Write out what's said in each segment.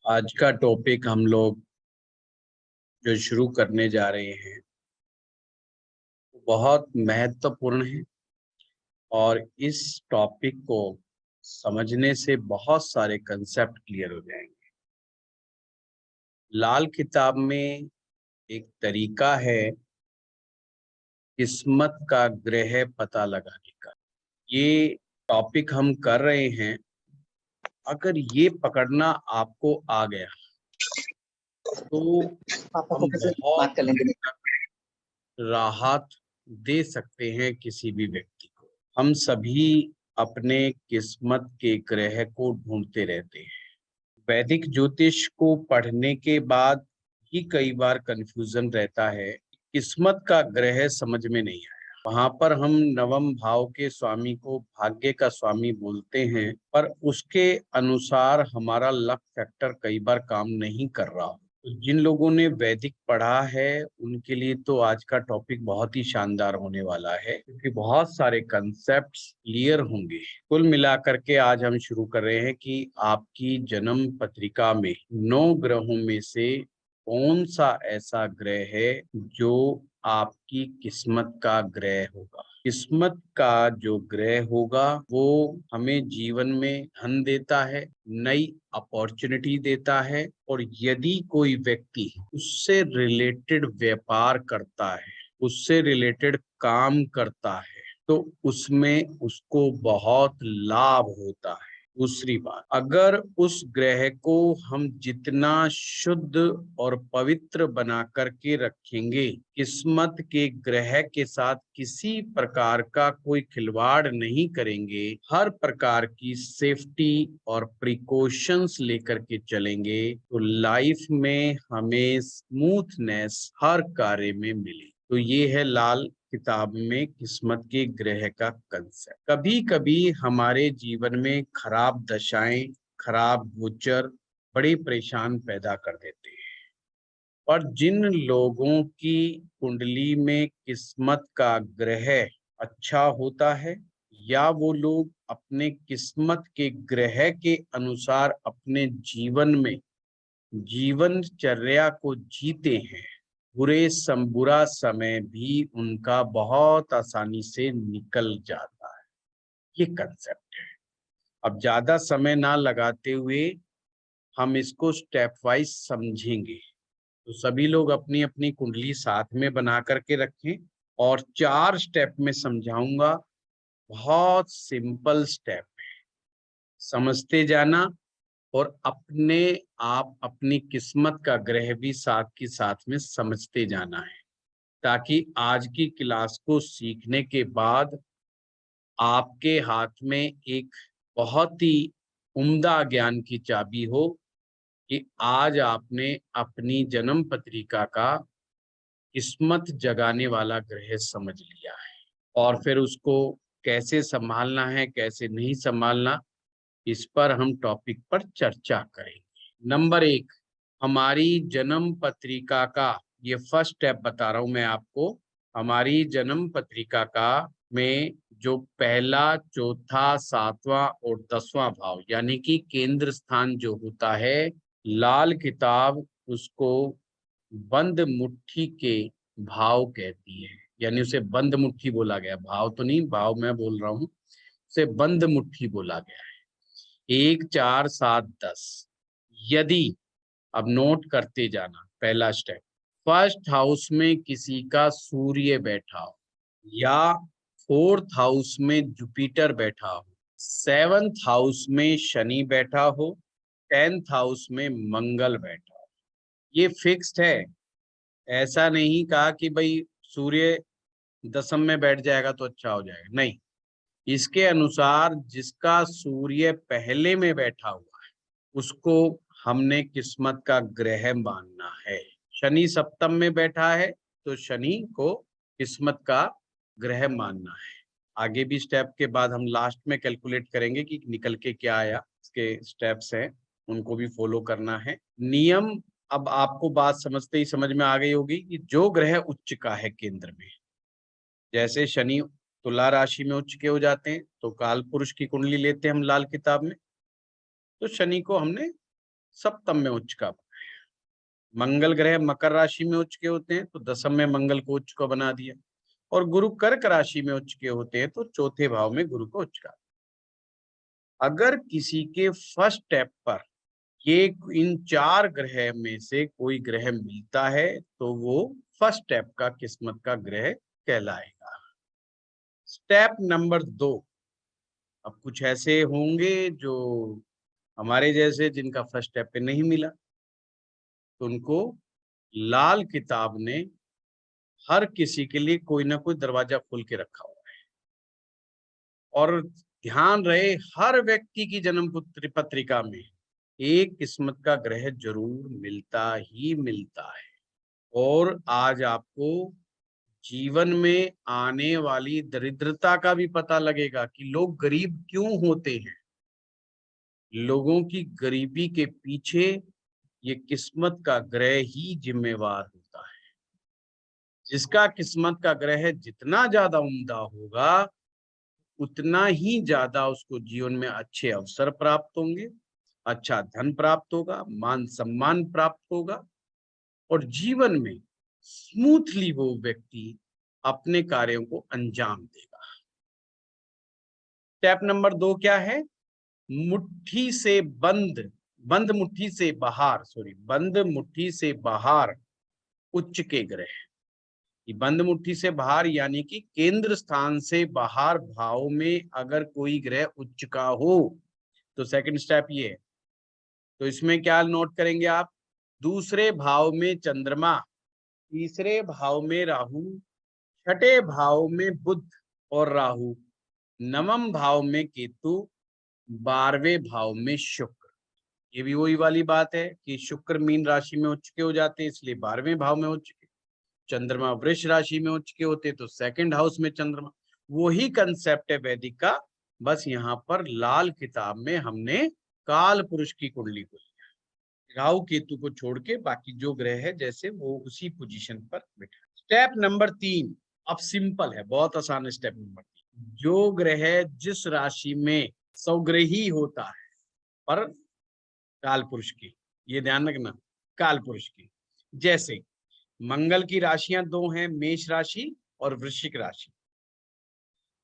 आज का टॉपिक हम लोग जो शुरू करने जा रहे हैं वो बहुत महत्वपूर्ण है और इस टॉपिक को समझने से बहुत सारे कंसेप्ट क्लियर हो जाएंगे। लाल किताब में एक तरीका है किस्मत का ग्रह पता लगाने का। ये टॉपिक हम कर रहे हैं, अगर ये पकड़ना आपको आ गया तो पापा को हम कैसे बहुत बात कर लेंगे। राहत दे सकते हैं किसी भी व्यक्ति को। हम सभी अपने किस्मत के ग्रह को ढूंढते रहते हैं। वैदिक ज्योतिष को पढ़ने के बाद ही कई बार कंफ्यूजन रहता है, किस्मत का ग्रह समझ में नहीं आया। वहां पर हम नवम भाव के स्वामी को भाग्य का स्वामी बोलते हैं, पर उसके अनुसार हमारा लक फैक्टर कई बार काम नहीं कर रहा। तो जिन लोगों ने वैदिक पढ़ा है उनके लिए तो आज का टॉपिक बहुत ही शानदार होने वाला है, क्योंकि बहुत सारे कंसेप्ट्स क्लियर होंगे। कुल मिलाकर के आज हम शुरू कर रहे हैं कि आपकी जन्म पत्रिका में 9 ग्रहों में से कौन सा ऐसा ग्रह है जो आपकी किस्मत का ग्रह होगा। किस्मत का जो ग्रह होगा वो हमें जीवन में धन देता है, नई अपॉर्चुनिटी देता है, और यदि कोई व्यक्ति उससे रिलेटेड व्यापार करता है, उससे रिलेटेड काम करता है, तो उसमें उसको बहुत लाभ होता है। दूसरी बात, अगर उस ग्रह को हम जितना शुद्ध और पवित्र बना करके रखेंगे, किस्मत के ग्रह के साथ किसी प्रकार का कोई खिलवाड़ नहीं करेंगे, हर प्रकार की सेफ्टी और प्रिकॉशंस लेकर के चलेंगे, तो लाइफ में हमें स्मूथनेस हर कार्य में मिले। तो ये है लाल किताब में किस्मत के ग्रह का कंसेप्ट। कभी कभी हमारे जीवन में खराब दशाएं, खराब गोचर बड़ी परेशान पैदा कर देते हैं। और जिन लोगों की कुंडली में किस्मत का ग्रह अच्छा होता है, या वो लोग अपने किस्मत के ग्रह के अनुसार अपने जीवन में जीवनचर्या को जीते हैं, बुरा समय भी उनका बहुत आसानी से निकल जाता है। ये कंसेप्ट है। अब ज्यादा समय ना लगाते हुए हम इसको स्टेप वाइज समझेंगे। तो सभी लोग अपनी अपनी कुंडली साथ में बना करके रखें और 4 स्टेप में समझाऊंगा। बहुत सिंपल स्टेप है, समझते जाना और अपने आप अपनी किस्मत का ग्रह भी साथ के साथ में समझते जाना है, ताकि आज की क्लास को सीखने के बाद आपके हाथ में एक बहुत ही उम्दा ज्ञान की चाबी हो कि आज आपने अपनी जन्म पत्रिका का किस्मत जगाने वाला ग्रह समझ लिया है। और फिर उसको कैसे संभालना है, कैसे नहीं संभालना, इस पर हम टॉपिक पर चर्चा करेंगे। नंबर 1, हमारी जन्म पत्रिका का, ये फर्स्ट स्टेप बता रहा हूं मैं आपको। हमारी जन्म पत्रिका का में जो पहला, चौथा, सातवां और 10वां भाव, यानी कि केंद्र स्थान जो होता है, लाल किताब उसको बंद मुट्ठी के भाव कहती है। यानी उसे बंद मुट्ठी बोला गया, भाव तो नहीं, भाव मैं बोल रहा हूं, उसे बंद मुट्ठी बोला गया है। 1, 4, 7, 10। यदि, अब नोट करते जाना, पहला स्टेप, फर्स्ट हाउस में किसी का सूर्य बैठा हो, या 4th हाउस में जुपिटर बैठा हो, 7th हाउस में शनि बैठा हो, 10th हाउस में मंगल बैठा हो, ये फिक्स्ड है। ऐसा नहीं कहा कि भाई सूर्य 10th में बैठ जाएगा तो अच्छा हो जाएगा, नहीं। इसके अनुसार जिसका सूर्य पहले में बैठा हुआ है उसको हमने किस्मत का ग्रह मानना है। शनि सप्तम में बैठा है तो शनि को किस्मत का ग्रह मानना है। आगे भी स्टेप के बाद हम लास्ट में कैलकुलेट करेंगे कि निकल के क्या आया, इसके स्टेप्स हैं, उनको भी फॉलो करना है। नियम अब आपको बात समझते ही समझ में आ गई होगी कि जो ग्रह उच्च का है केंद्र में, जैसे शनि तुला राशि में उच्च के हो जाते हैं, तो काल पुरुष की कुंडली लेते हैं हम लाल किताब में, तो शनि को हमने सप्तम में उच्च का बनाया। मंगल ग्रह मकर राशि में उच्च के होते हैं तो दसम में मंगल को उच्च का बना दिया, और गुरु कर्क राशि में उच्च के होते हैं तो चौथे भाव में गुरु को उच्च का। अगर किसी के फर्स्ट स्टेप पर ये इन 4 ग्रह में से कोई ग्रह मिलता है तो वो फर्स्ट स्टेप का किस्मत का ग्रह कहलाएगा। स्टेप नंबर 2, अब कुछ ऐसे होंगे जो हमारे जैसे जिनका फर्स्ट स्टेप पे नहीं मिला, तो उनको लाल किताब ने हर किसी के लिए कोई ना कोई दरवाजा खोल के रखा हुआ है। और ध्यान रहे, हर व्यक्ति की जन्म पत्रिका में एक किस्मत का ग्रह जरूर मिलता ही मिलता है। और आज आपको जीवन में आने वाली दरिद्रता का भी पता लगेगा कि लोग गरीब क्यों होते हैं। लोगों की गरीबी के पीछे ये किस्मत का ग्रह ही जिम्मेवार होता है। जिसका किस्मत का ग्रह जितना ज्यादा उम्दा होगा, उतना ही ज्यादा उसको जीवन में अच्छे अवसर प्राप्त होंगे, अच्छा धन प्राप्त होगा, मान सम्मान प्राप्त होगा, और जीवन में स्मूथली वो व्यक्ति अपने कार्यों को अंजाम देगा। स्टेप नंबर 2 क्या है? मुट्ठी से बंद मुट्ठी से बाहर, बंद मुट्ठी से बाहर उच्च के ग्रह। बंद मुट्ठी से बाहर यानी कि केंद्र स्थान से बाहर भाव में अगर कोई ग्रह उच्च का हो तो सेकंड स्टेप ये है। तो इसमें क्या नोट करेंगे आप? दूसरे भाव में चंद्रमा, तीसरे भाव में राहु, छठे भाव में बुध और राहु, नवम भाव में केतु, 12वें भाव में शुक्र। ये भी वही वाली बात है कि शुक्र मीन राशि में उच्च के हो जाते हैं, इसलिए 12वें भाव में उच्च के। चंद्रमा वृष राशि में उच्च के होते तो सेकंड हाउस में चंद्रमा। वही कंसेप्ट है वैदिक का, बस यहाँ पर लाल किताब में हमने काल पुरुष की कुंडली को लिया, राहु केतु को छोड़ के बाकी जो ग्रह है जैसे वो उसी पोजीशन पर बैठा। स्टेप नंबर 3 अब सिंपल है, बहुत आसान है। स्टेप नंबर 3, जो ग्रह जिस राशि में सौग्रही होता है पर काल पुरुष की, ये ध्यान रखना, काल पुरुष की। जैसे मंगल की राशियां 2 हैं, मेष राशि और वृश्चिक राशि।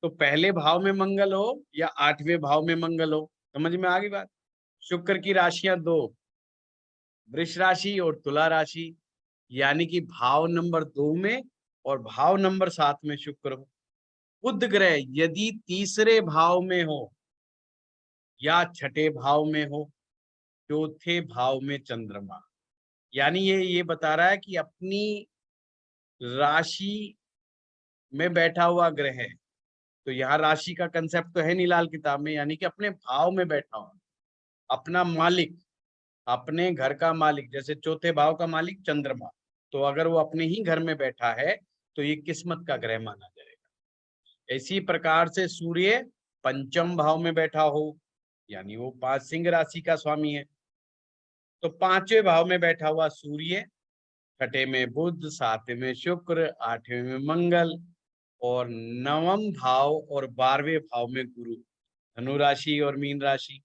तो पहले भाव में मंगल हो या 8वें भाव में मंगल हो, समझ में आ गई बात। शुक्र की राशियां 2, वृष राशि और तुला राशि, यानी कि भाव नंबर 2 में और भाव नंबर 7 में शुक्र हो। बुध ग्रह यदि तीसरे भाव में हो या छठे भाव में हो, चौथे भाव में चंद्रमा, यानी ये बता रहा है कि अपनी राशि में बैठा हुआ ग्रह है। तो यहाँ राशि का कंसेप्ट तो है नहीं लाल किताब में, यानी कि अपने भाव में बैठा हुआ, अपना मालिक, अपने घर का मालिक। जैसे चौथे भाव का मालिक चंद्रमा, तो अगर वो अपने ही घर में बैठा है तो ये किस्मत का ग्रह माना जाएगा। इसी प्रकार से सूर्य पंचम भाव में बैठा हो, यानी वो 5 सिंह राशि का स्वामी है। तो 5वें भाव में बैठा हुआ सूर्य, छठे में बुध, 7वें में शुक्र, 8वें में मंगल, और नवम भाव और 12वें भाव में गुरु, धनु राशि और मीन राशि,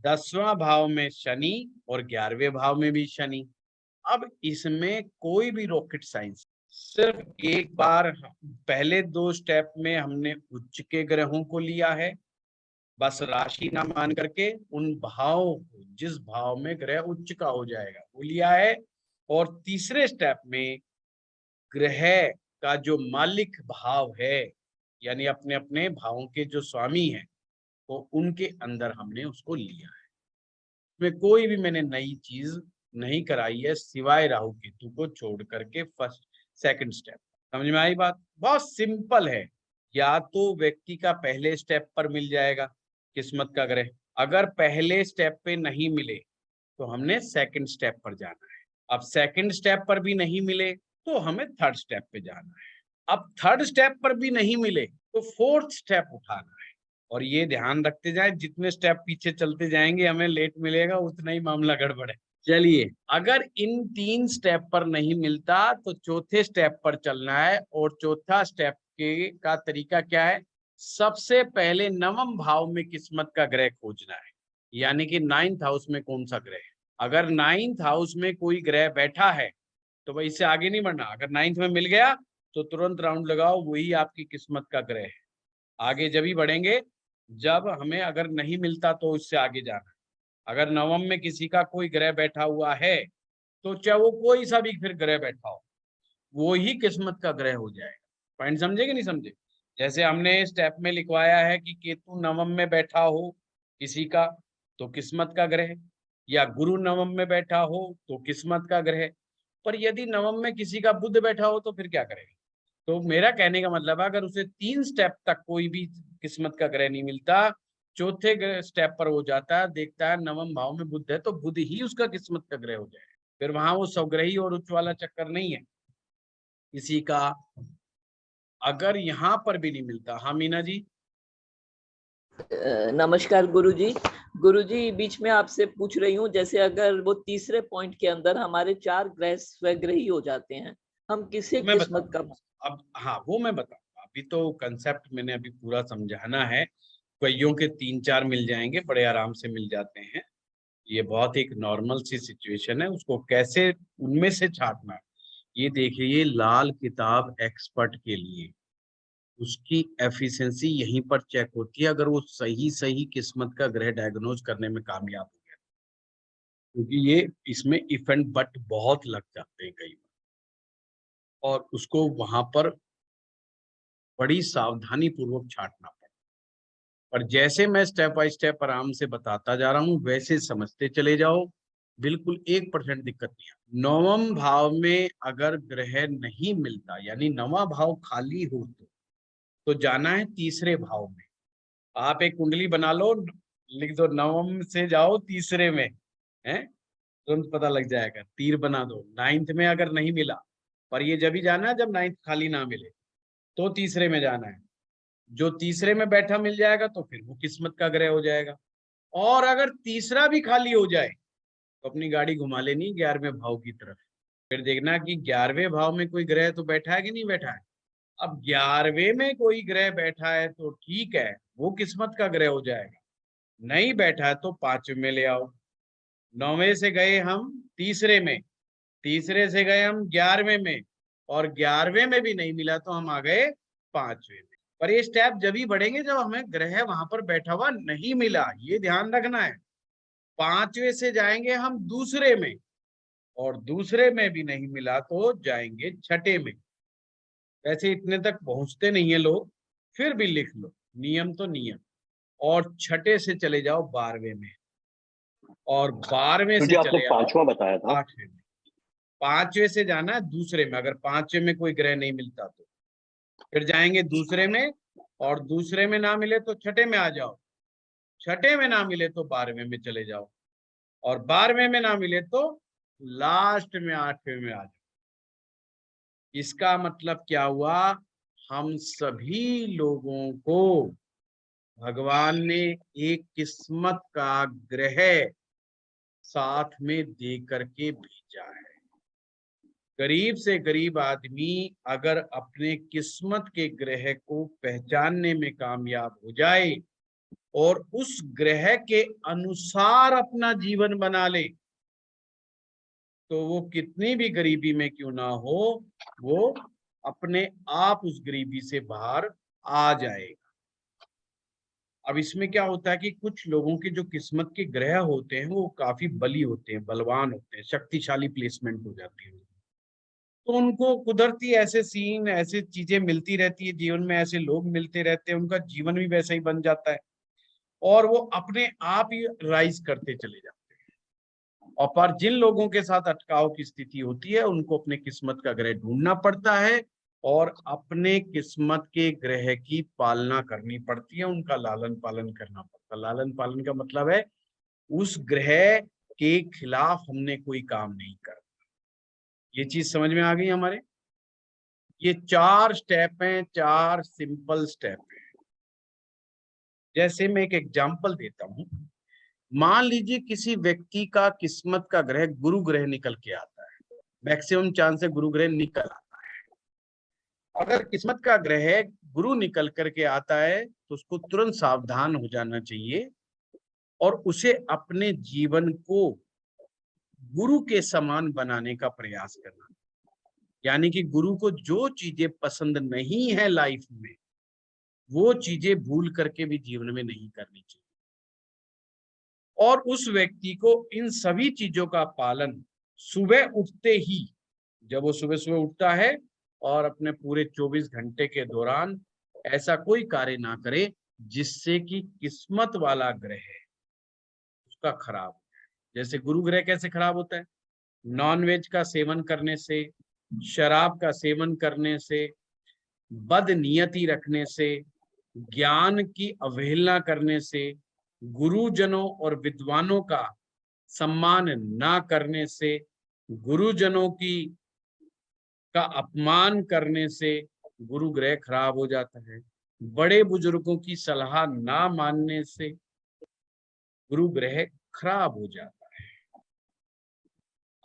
10वां भाव में शनि और 11वें भाव में भी शनि। अब इसमें कोई भी रॉकेट साइंस, सिर्फ एक बार पहले 2 स्टेप में हमने उच्च के ग्रहों को लिया है, बस राशि ना मान करके उन भाव को, जिस भाव में ग्रह उच्च का हो जाएगा वो लिया है। और तीसरे स्टेप में ग्रह का जो मालिक भाव है, यानी अपने अपने भावों के जो स्वामी हैं, तो उनके अंदर हमने उसको लिया है। में कोई भी मैंने नई चीज नहीं कराई है सिवाय राहु केतु को छोड़ करके फर्स्ट सेकंड स्टेप। समझ में आई बात? बहुत सिंपल है। या तो व्यक्ति का पहले स्टेप पर मिल जाएगा किस्मत का ग्रह, अगर पहले स्टेप पे नहीं मिले तो हमने सेकंड स्टेप पर जाना है। अब सेकंड स्टेप पर भी नहीं मिले तो हमें थर्ड स्टेप पे जाना है। अब थर्ड स्टेप पर भी नहीं मिले तो फोर्थ स्टेप उठाना है। और ये ध्यान रखते जाए, जितने स्टेप पीछे चलते जाएंगे हमें लेट मिलेगा, उतना ही मामला गड़बड़ है। चलिए, अगर इन 3 स्टेप पर नहीं मिलता तो चौथे स्टेप पर चलना है। और चौथा स्टेप के का तरीका क्या है? सबसे पहले नवम भाव में किस्मत का ग्रह खोजना है, यानी कि 9th हाउस में कौन सा ग्रह है। अगर 9th हाउस में कोई ग्रह बैठा है तो भाई इससे आगे नहीं बढ़ना। अगर 9th में मिल गया तो तुरंत राउंड लगाओ, वही आपकी किस्मत का ग्रह है। आगे जब ही बढ़ेंगे जब हमें अगर नहीं मिलता तो उससे आगे जाना। अगर नवम में किसी का कोई ग्रह बैठा हुआ है तो चाहे वो कोई सा भी फिर ग्रह बैठा हो, वो ही किस्मत का ग्रह हो जाएगा। पॉइंट समझे कि नहीं समझे? जैसे हमने स्टेप में लिखवाया है कि केतु नवम में बैठा हो किसी का तो किस्मत का ग्रह, या गुरु नवम में बैठा हो तो किस्मत का ग्रह। पर यदि नवम में किसी का बुध बैठा हो तो फिर क्या करेगा? तो मेरा कहने का मतलब है अगर उसे 3 स्टेप तक कोई भी किस्मत का ग्रह नहीं मिलता, चौथे स्टेप पर वो जाता है, देखता है नवम भाव में बुध है तो बुध ही उसका किस्मत का ग्रह हो जाए। फिर वहां वो स्वग्रही और उच्च वाला चक्कर नहीं है किसी का। अगर यहाँ पर भी नहीं मिलता, हाँ मीना जी। नमस्कार गुरुजी। गुरुजी बीच में आपसे पूछ रही हूँ, जैसे अगर वो तीसरे पॉइंट के अंदर हमारे 4 ग्रह स्वग्रही हो जाते हैं, हम किसे मैं किस्मत का? अब हाँ वो मैं बताऊंगा, अभी तो कंसेप्ट मैंने अभी पूरा समझाना है। कईयों के 3-4 मिल जाएंगे, बड़े आराम से मिल जाते हैं। ये बहुत एक नॉर्मल सी सिचुएशन है, उसको कैसे उनमें से छांटना है। ये देखिए लाल किताब एक्सपर्ट के लिए, उसकी एफिशिएंसी यहीं पर चेक होती है अगर वो सही सही किस्मत का ग्रह डायग्नोज करने में कामयाब हो गया, क्योंकि ये इसमें इफ एंड बट बहुत लग जाते हैं कई बार, और उसको वहां पर बड़ी सावधानी पूर्वक छांटना पड़ता है। पर जैसे मैं स्टेप बाय स्टेप आराम से बताता जा रहा हूँ वैसे समझते चले जाओ, बिल्कुल 1% दिक्कत नहीं है। नवम भाव में अगर ग्रह नहीं मिलता यानी नवा भाव खाली हो तो जाना है तीसरे भाव में। आप एक कुंडली बना लो, लिख दो नवम से जाओ तीसरे में, है तुरंत पता लग जाएगा। तीर बना दो, 9th में अगर नहीं मिला, पर ये जब ही जाना है जब 9th खाली ना मिले, तो तीसरे में जाना है। जो तीसरे में बैठा मिल जाएगा तो फिर वो किस्मत का ग्रह हो जाएगा। और अगर तीसरा भी खाली हो जाए तो अपनी गाड़ी घुमा लेनी 11वें भाव की तरफ, फिर देखना कि 11वें भाव में कोई ग्रह तो बैठा है कि नहीं बैठा है। अब 11वें में कोई ग्रह बैठा है तो ठीक है, वो किस्मत का ग्रह हो जाएगा। नहीं बैठा है तो 5वें में ले आओ। 9वें से गए हम तीसरे में, तीसरे से गए हम 11वें में, और 11वें में भी नहीं मिला तो हम आ गए 5वें में। पर ये स्टेप जब ही बढ़ेंगे जब हमें ग्रह वहां पर बैठा हुआ नहीं मिला, ये ध्यान रखना है। 5वें से जाएंगे हम दूसरे में, और दूसरे में भी नहीं मिला तो जाएंगे छठे में। वैसे इतने तक पहुंचते नहीं है लोग, फिर भी लिख लो, नियम तो नियम। और छठे से चले जाओ 12वें में, और 12वें तो से जो आपने चले आओ 5वां बताया था, 8वें में। 5वें से जाना है दूसरे में, अगर 5वें में कोई ग्रह नहीं मिलता तो फिर जाएंगे दूसरे में, और दूसरे में ना मिले तो छठे में आ जाओ। छठे में ना मिले तो 12वें में चले जाओ, और 12वें में ना मिले तो लास्ट में 8वें में आ जाओ। इसका मतलब क्या हुआ? हम सभी लोगों को भगवान ने एक किस्मत का ग्रह साथ में दे करके भेजा है। गरीब से गरीब आदमी अगर अपने किस्मत के ग्रह को पहचानने में कामयाब हो जाए और उस ग्रह के अनुसार अपना जीवन बना ले, तो वो कितनी भी गरीबी में क्यों ना हो, वो अपने आप उस गरीबी से बाहर आ जाएगा। अब इसमें क्या होता है कि कुछ लोगों के जो किस्मत के ग्रह होते हैं वो काफी बली होते हैं, बलवान होते हैं, शक्तिशाली प्लेसमेंट हो जाती है, तो उनको कुदरती ऐसे सीन, ऐसे चीजें मिलती रहती है जीवन में, ऐसे लोग मिलते रहते हैं, उनका जीवन भी वैसा ही बन जाता है, और वो अपने आप ही राइज करते चले जाते हैं। और पर जिन लोगों के साथ अटकाव की स्थिति होती है उनको अपने किस्मत का ग्रह ढूंढना पड़ता है, और अपने किस्मत के ग्रह की पालना करनी पड़ती है, उनका लालन पालन करना पड़ता है। लालन पालन का मतलब है उस ग्रह के खिलाफ हमने कोई काम नहीं करना। ये चीज समझ में आ गई हमारे? ये 4 स्टेप हैं, 4 सिंपल स्टेप हैं। जैसे मैं एक एग्जांपल देता हूं, मान लीजिए किसी व्यक्ति का किस्मत का ग्रह गुरु ग्रह निकल के आता है, मैक्सिमम चांस है गुरु ग्रह निकल आता है। अगर किस्मत का ग्रह गुरु निकल करके आता है तो उसको तुरंत सावधान हो जाना चाहिए, और उसे अपने जीवन को गुरु के समान बनाने का प्रयास करना। यानी कि गुरु को जो चीजें पसंद नहीं है लाइफ में, वो चीजें भूल करके भी जीवन में नहीं करनी चाहिए। और उस व्यक्ति को इन सभी चीजों का पालन सुबह उठते ही, जब वो सुबह सुबह उठता है और अपने पूरे 24 घंटे के दौरान ऐसा कोई कार्य ना करे जिससे कि किस्मत वाला ग्रह उसका खराब हो जाए। जैसे गुरु ग्रह कैसे खराब होता है? नॉनवेज का सेवन करने से, शराब का सेवन करने से, बदनीयती रखने से, ज्ञान की अवहेलना करने से, गुरुजनों और विद्वानों का सम्मान ना करने से, गुरुजनों की का अपमान करने से गुरु ग्रह खराब हो जाता है। बड़े बुजुर्गों की सलाह ना मानने से गुरु ग्रह खराब हो जाता है।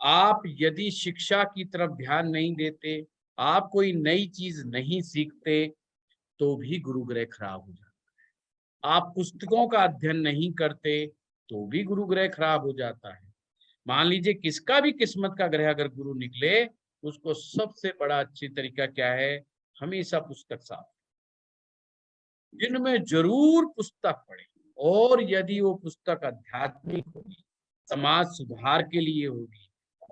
आप यदि शिक्षा की तरफ ध्यान नहीं देते, आप कोई नई चीज नहीं सीखते, तो भी गुरु ग्रह खराब हो जाता है। आप पुस्तकों का अध्ययन नहीं करते, तो भी गुरु ग्रह खराब हो जाता है। मान लीजिए किसका भी किस्मत का ग्रह अगर गुरु निकले, उसको सबसे बड़ा अच्छी तरीका क्या है? हमेशा पुस्तक साथ, दिन में जरूर पुस्तक पढ़े, और यदि वो पुस्तक आध्यात्मिक होगी, समाज सुधार के लिए होगी,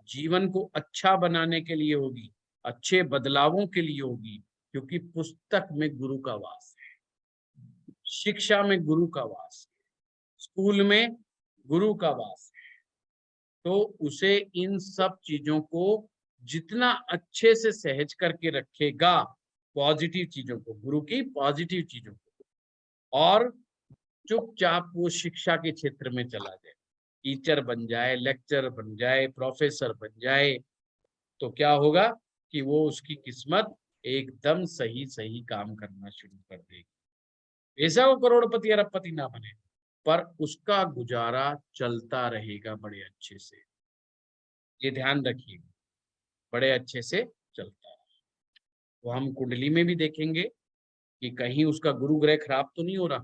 जीवन को अच्छा बनाने के लिए होगी, अच्छे बदलावों के लिए होगी, क्योंकि पुस्तक में गुरु का वास है, शिक्षा में गुरु का वास है, स्कूल में गुरु का वास है। तो उसे इन सब चीजों को जितना अच्छे से सहज करके रखेगा, पॉजिटिव चीजों को, गुरु की पॉजिटिव चीजों को, और चुपचाप वो शिक्षा के क्षेत्र में चला जाए, टीचर बन जाए, लेक्चर बन जाए, प्रोफेसर बन जाए, तो क्या होगा कि वो उसकी किस्मत एकदम सही सही काम करना शुरू कर देगी। ऐसा वो करोड़पति अरबपति ना बने, पर उसका गुजारा चलता रहेगा बड़े अच्छे से। ये ध्यान रखिएगा, बड़े अच्छे से चलता है। तो हम कुंडली में भी देखेंगे कि कहीं उसका गुरु ग्रह खराब तो नहीं हो रहा,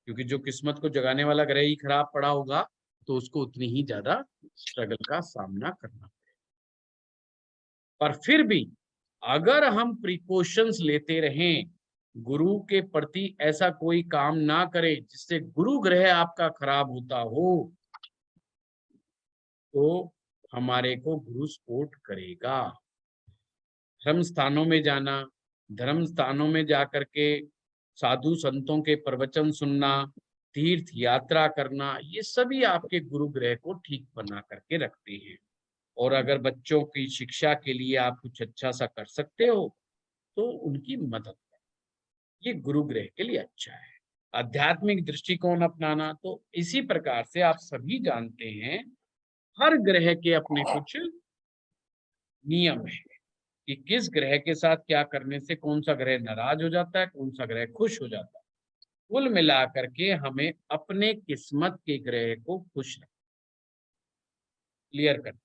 क्योंकि जो किस्मत को जगाने वाला ग्रह ही खराब पड़ा होगा तो उसको उतनी ही ज्यादा स्ट्रगल का सामना करना पड़ेगा। पर फिर भी अगर हम प्रिकॉशंस लेते रहें, गुरु के प्रति ऐसा कोई काम ना करें जिससे गुरु ग्रह आपका खराब होता हो, तो हमारे को गुरु सपोर्ट करेगा। धर्म स्थानों में जाना, धर्म स्थानों में जाकर के साधु संतों के प्रवचन सुनना, तीर्थ यात्रा करना, ये सभी आपके गुरु ग्रह को ठीक बना करके रखते हैं। और अगर बच्चों की शिक्षा के लिए आप कुछ अच्छा सा कर सकते हो तो उनकी मदद करो, ये गुरु ग्रह के लिए अच्छा है। आध्यात्मिक दृष्टिकोण अपनाना, तो इसी प्रकार से आप सभी जानते हैं हर ग्रह के अपने कुछ नियम है कि किस ग्रह के साथ क्या करने से कौन सा ग्रह नाराज हो जाता है, कौन सा ग्रह खुश हो जाता है। कुल मिलाकर के हमें अपने किस्मत के ग्रह को खुश रखना, क्लियर करना।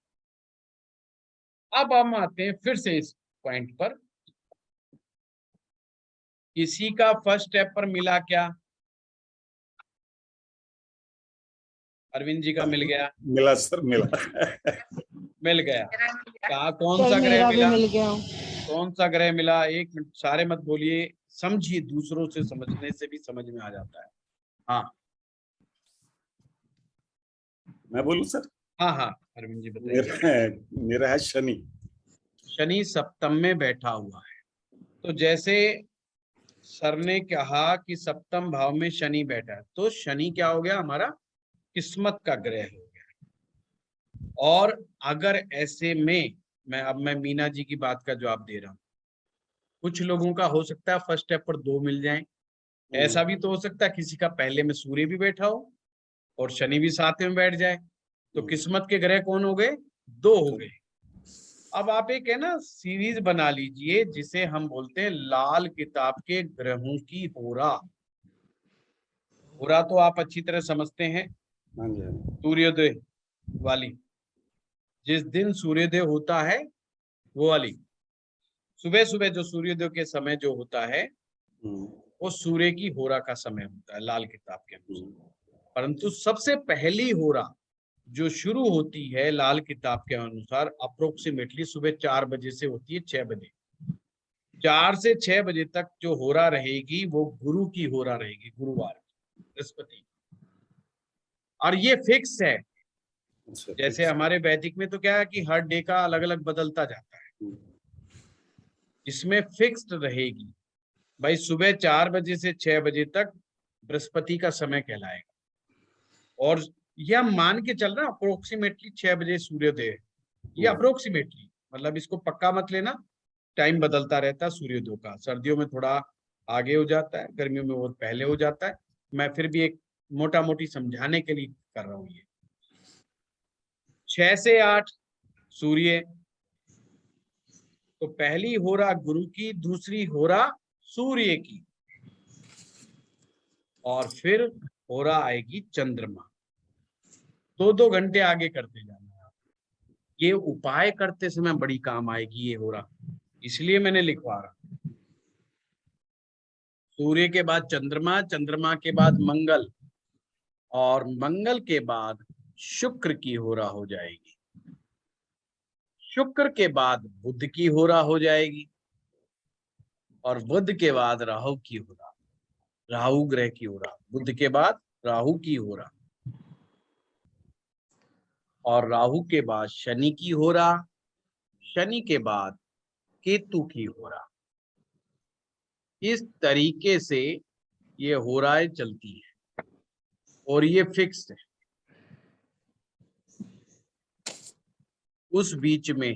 अब हम आते हैं फिर से इस पॉइंट पर, किसी का फर्स्ट स्टेप पर मिला क्या? अरविंद जी का मिल गया? मिला सर, मिला। मिल गया। कहा कौन सा ग्रह मिला? मिल गया। कौन सा ग्रह मिला? एक मिनट, सारे मत बोलिए, समझिए, दूसरों से समझने से भी समझ में आ जाता है। हाँ मैं बोलूं सर? हाँ हाँ अरविंद जी बताइए। मेरा है शनि। शनि सप्तम में बैठा हुआ है। तो जैसे सर ने कहा कि सप्तम भाव में शनि बैठा है, तो शनि क्या हो गया? हमारा किस्मत का ग्रह हो गया। और अगर ऐसे में मैं मीना जी की बात का जवाब दे रहा हूँ, कुछ लोगों का हो सकता है फर्स्ट स्टेप पर 2 मिल जाएं, ऐसा भी तो हो सकता है किसी का पहले में सूर्य भी बैठा हो और शनि भी साथ में बैठ जाए, तो किस्मत के ग्रह कौन हो गए? 2 हो गए। अब आप एक है ना सीरीज बना लीजिए जिसे हम बोलते हैं लाल किताब के ग्रहों की होरा। होरा तो आप अच्छी तरह समझते हैं, सूर्योदय वाली, जिस दिन सूर्योदय होता है वो वाली, सुबह सुबह जो सूर्योदय के समय जो होता है वो सूर्य की होरा का समय होता है लाल किताब के अनुसार। परंतु सबसे पहली होरा जो शुरू होती है लाल किताब के अनुसार अप्रोक्सीमेटली सुबह 4 बजे से होती है 6 बजे। 4 से 6 बजे तक जो होरा रहेगी वो गुरु की होरा रहेगी, गुरुवार की, बृहस्पति। और ये फिक्स है। अच्छा, जैसे हमारे वैदिक में तो क्या है कि हर डे का अलग अलग बदलता जाता है, इसमें फिक्स्ड रहेगी भाई, सुबह 4 बजे से 6 बजे तक बृहस्पति का समय कहलाएगा। और ये हम मान के चल रहे हैं अप्रोक्सीमेटली 6 बजे सूर्योदय है। ये अप्रोक्सीमेटली, मतलब इसको पक्का मत लेना, टाइम बदलता रहता है सूर्योदय का। सर्दियों में थोड़ा आगे हो जाता है, गर्मियों में और पहले हो जाता है। मैं फिर भी एक मोटा मोटी समझाने के लिए कर रहा हूँ। ये 6 से 8 सूर्य, तो पहली होरा गुरु की, दूसरी होरा सूर्य की, और फिर होरा आएगी चंद्रमा। 2-2 घंटे आगे करते जाना। ये उपाय करते समय बड़ी काम आएगी ये होरा, इसलिए मैंने लिखवा रहा। सूर्य के बाद चंद्रमा, चंद्रमा के बाद मंगल, और मंगल के बाद शुक्र की होरा हो जाएगी। शुक्र के बाद बुध की होरा हो जाएगी, और बुध के बाद राहु की होरा, राहु ग्रह की होरा। बुध के बाद राहु की होरा, और राहु के बाद शनि की होरा, शनि के बाद केतु की होरा। इस तरीके से ये होराएं चलती है, और ये फिक्स्ड है। उस बीच में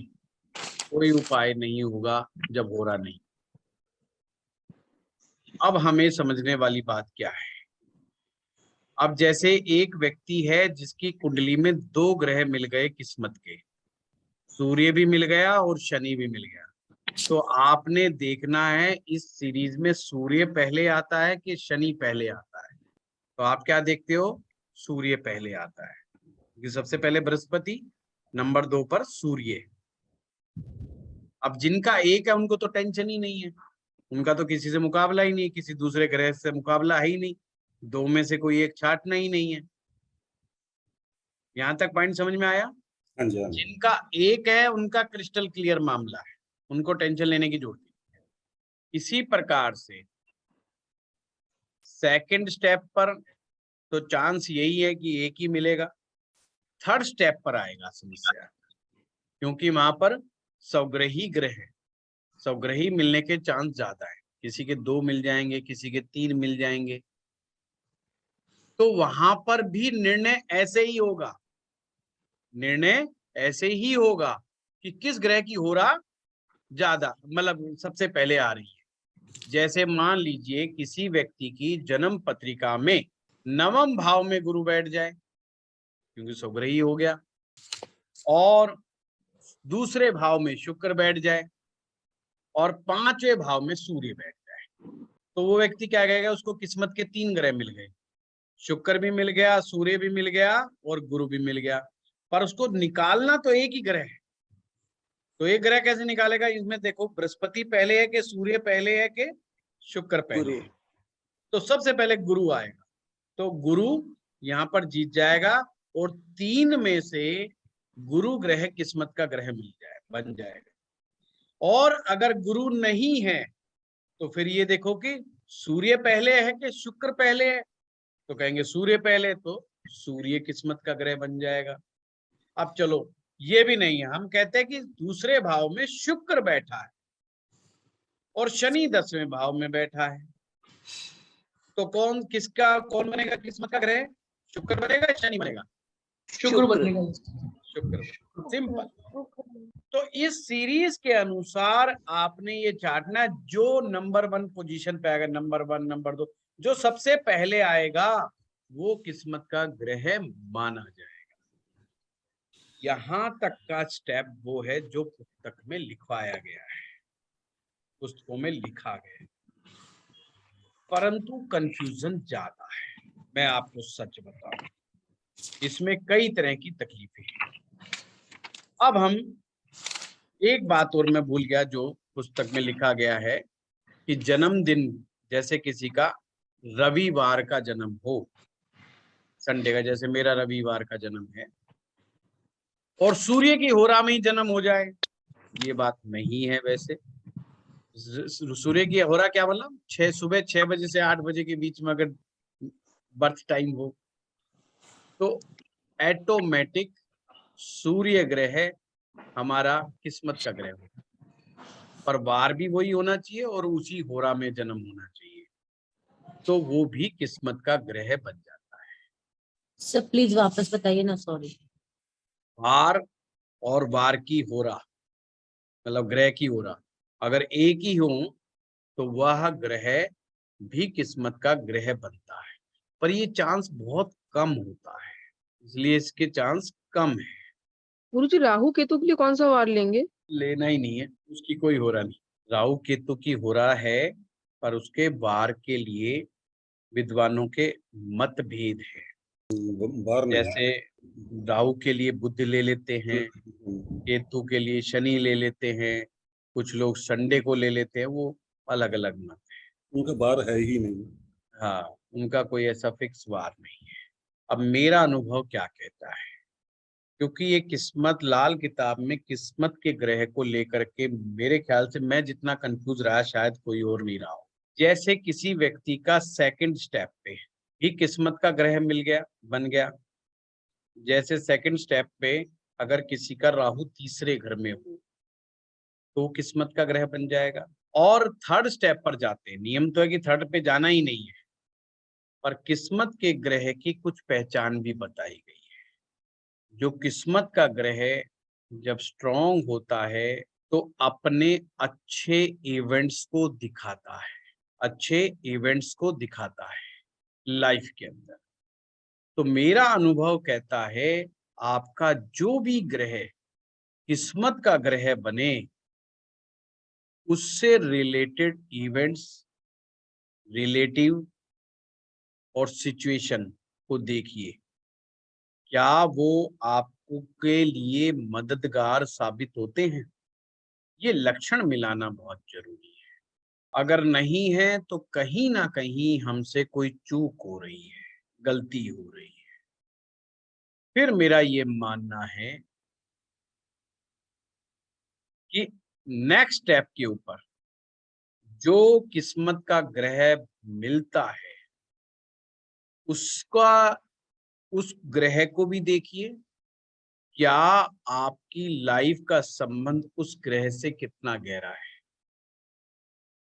कोई उपाय नहीं होगा जब होरा नहीं। अब हमें समझने वाली बात क्या है। अब जैसे एक व्यक्ति है जिसकी कुंडली में 2 ग्रह मिल गए किस्मत के, सूर्य भी मिल गया और शनि भी मिल गया, तो आपने देखना है इस सीरीज में सूर्य पहले आता है कि शनि पहले आता है। तो आप क्या देखते हो, सूर्य पहले आता है, क्योंकि सबसे पहले बृहस्पति, नंबर 2 पर सूर्य। अब जिनका 1 है उनको तो टेंशन ही नहीं है, उनका तो किसी से मुकाबला ही नहीं, किसी दूसरे ग्रह से मुकाबला है ही नहीं, 2 में से कोई एक छाटना ही नहीं है। यहां तक पॉइंट समझ में आया? हाँ जी, हाँ जी। जिनका 1 है उनका क्रिस्टल क्लियर मामला है, उनको टेंशन लेने की जरूरत नहीं है। इसी प्रकार से सेकंड स्टेप पर तो चांस यही है कि 1 ही मिलेगा। थर्ड स्टेप पर आएगा समस्या, क्योंकि वहां पर स्वग्रही ग्रह है, स्वग्रही मिलने के चांस ज्यादा है। किसी के 2 मिल जाएंगे, किसी के 3 मिल जाएंगे, तो वहां पर भी निर्णय ऐसे ही होगा। निर्णय ऐसे ही होगा कि किस ग्रह की होरा ज्यादा, मतलब सबसे पहले आ रही है। जैसे मान लीजिए किसी व्यक्ति की जन्म पत्रिका में 9वें भाव में गुरु बैठ जाए, क्योंकि स्वग्रही हो गया, और दूसरे भाव में शुक्र बैठ जाए, और 5वें भाव में सूर्य बैठ जाए, तो वो व्यक्ति क्या कहेगा, उसको किस्मत के 3 ग्रह मिल गए, शुक्र भी मिल गया, सूर्य भी मिल गया, और गुरु भी मिल गया। पर उसको निकालना तो एक ही ग्रह है, तो एक ग्रह कैसे निकालेगा? इसमें देखो, बृहस्पति पहले है कि सूर्य पहले है कि शुक्र पहले है? तो सबसे पहले गुरु आएगा, तो गुरु यहाँ पर जीत जाएगा, और 3 में से गुरु ग्रह किस्मत का ग्रह मिल जाए, बन जाएगा। और अगर गुरु नहीं है तो फिर ये देखो कि सूर्य पहले है कि शुक्र पहले है, तो कहेंगे सूर्य पहले, तो सूर्य किस्मत का ग्रह बन जाएगा। अब चलो, ये भी नहीं है, हम कहते हैं कि दूसरे भाव में शुक्र बैठा है और शनि 10वें भाव में बैठा है, तो कौन बनेगा किस्मत का ग्रह? शुक्र बनेगा, शनि बनेगा? शुक्र बनेगा। शुक्र। सिंपल। तो इस सीरीज के अनुसार आपने ये चाटना, जो नंबर 1 पोजीशन पे आएगा, नंबर 1, नंबर 2, जो सबसे पहले आएगा वो किस्मत का ग्रह माना जाएगा। यहां तक का स्टेप वो है जो पुस्तक में लिखवाया गया है, पुस्तकों में लिखा गया है, परंतु कंफ्यूजन ज्यादा है। मैं आपको सच बताऊं, इसमें कई तरह की तकलीफें हैं। अब हम एक बात और मैं भूल गया, जो पुस्तक में लिखा गया है कि जन्मदिन, जैसे किसी का रविवार का जन्म हो, संडे का, जैसे मेरा रविवार का जन्म है, और सूर्य की होरा में ही जन्म हो जाए, ये बात नहीं है। वैसे सूर्य की होरा क्या मतलब, सुबह 6 बजे से 8 बजे के बीच में अगर बर्थ टाइम हो तो ऑटोमेटिक सूर्य ग्रह हमारा किस्मत का ग्रह हो, पर वार भी वही होना चाहिए और उसी होरा में जन्म होना चाहिए, तो वो भी किस्मत का ग्रह बन जाता है। सर प्लीज वापस बताइए ना, सॉरी। वार और वार की होरा मतलब ग्रह की होरा अगर एक ही हो तो वह ग्रह भी किस्मत का ग्रह बनता है, पर ये चांस बहुत कम होता है, इसलिए इसके चांस कम है। गुरुजी राहु केतु के लिए कौन सा वार लेंगे? लेना ही नहीं है, उसकी कोई होरा नहीं। राहु केतु की होरा है, पर उसके वार के लिए विद्वानों के मतभेद है। बार नहीं। जैसे राहु के लिए बुध ले लेते हैं, केतु के लिए शनि ले लेते हैं, कुछ लोग संडे को ले लेते हैं, वो अलग अलग मत है। उनका बार है ही नहीं। हाँ, उनका कोई ऐसा फिक्स वार नहीं है। अब मेरा अनुभव क्या कहता है, क्योंकि ये किस्मत लाल किताब में किस्मत के ग्रह को लेकर के मेरे ख्याल से मैं जितना कंफ्यूज रहा शायद कोई और नहीं रहा हो। जैसे किसी व्यक्ति का सेकंड स्टेप पे ही किस्मत का ग्रह मिल गया, बन गया। जैसे सेकंड स्टेप पे अगर किसी का राहु तीसरे घर में हो तो किस्मत का ग्रह बन जाएगा। और थर्ड स्टेप पर जाते हैं, नियम तो है कि थर्ड पे जाना ही नहीं है, पर किस्मत के ग्रह की कुछ पहचान भी बताई गई है। जो किस्मत का ग्रह जब स्ट्रॉन्ग होता है तो अपने अच्छे इवेंट्स को दिखाता है, अच्छे इवेंट्स को दिखाता है लाइफ के अंदर। तो मेरा अनुभव कहता है आपका जो भी ग्रह किस्मत का ग्रह बने, उससे रिलेटेड इवेंट्स, रिलेटिव और सिचुएशन को देखिए, क्या वो आपको के लिए मददगार साबित होते हैं। ये लक्षण मिलाना बहुत जरूरी है। अगर नहीं है तो कहीं ना कहीं हमसे कोई चूक हो रही है, गलती हो रही है। फिर मेरा ये मानना है कि नेक्स्ट स्टेप के ऊपर जो किस्मत का ग्रह मिलता है उसका, उस ग्रह को भी देखिए, क्या आपकी लाइफ का संबंध उस ग्रह से कितना गहरा है,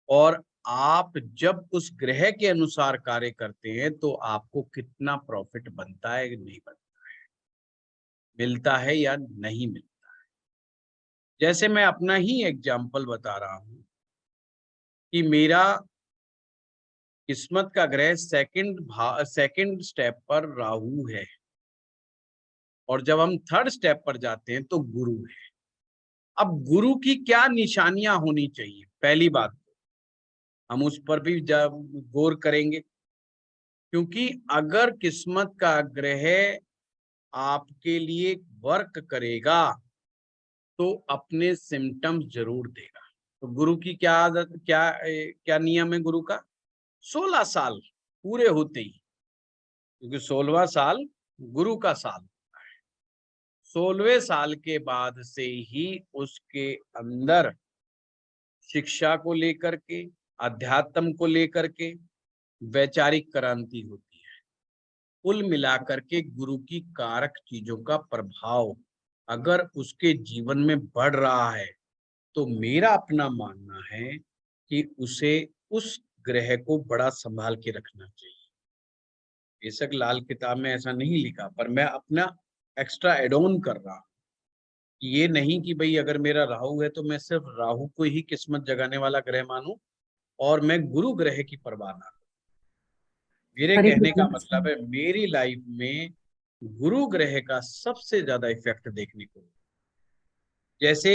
और आप जब उस ग्रह के अनुसार कार्य करते हैं तो आपको कितना प्रॉफिट बनता है, नहीं बनता है, मिलता है या नहीं मिलता है। जैसे मैं अपना ही एग्जाम्पल बता रहा हूं कि मेरा किस्मत का ग्रह सेकंड स्टेप पर राहु है, और जब हम थर्ड स्टेप पर जाते हैं तो गुरु है। अब गुरु की क्या निशानियां होनी चाहिए, पहली बात हम उस पर भी गौर करेंगे, क्योंकि अगर किस्मत का ग्रह आपके लिए वर्क करेगा तो अपने सिम्टम्स जरूर देगा। तो गुरु की क्या आदत, क्या नियम है गुरु का, 16 साल पूरे होते ही, क्योंकि 16वां साल गुरु का साल होता है, 16वें साल के बाद से ही उसके अंदर शिक्षा को लेकर के, अध्यात्म को लेकर के वैचारिक क्रांति होती है। कुल मिलाकर के गुरु की कारक चीजों का प्रभाव अगर उसके जीवन में बढ़ रहा है तो मेरा अपना मानना है कि उसे उस ग्रह को बड़ा संभाल के रखना चाहिए। बेशक लाल किताब में ऐसा नहीं लिखा, पर मैं अपना एक्स्ट्रा एड ऑन कर रहा हूं। ये नहीं कि भाई अगर मेरा राहु है तो मैं सिर्फ राहु को ही किस्मत जगाने वाला ग्रह मानूं और मैं गुरु ग्रह की परवाह ना करूं। मेरे हरे कहने का कृष्ण। मतलब है मेरी लाइफ में गुरु ग्रह का सबसे ज्यादा इफेक्ट देखने को मिला। जैसे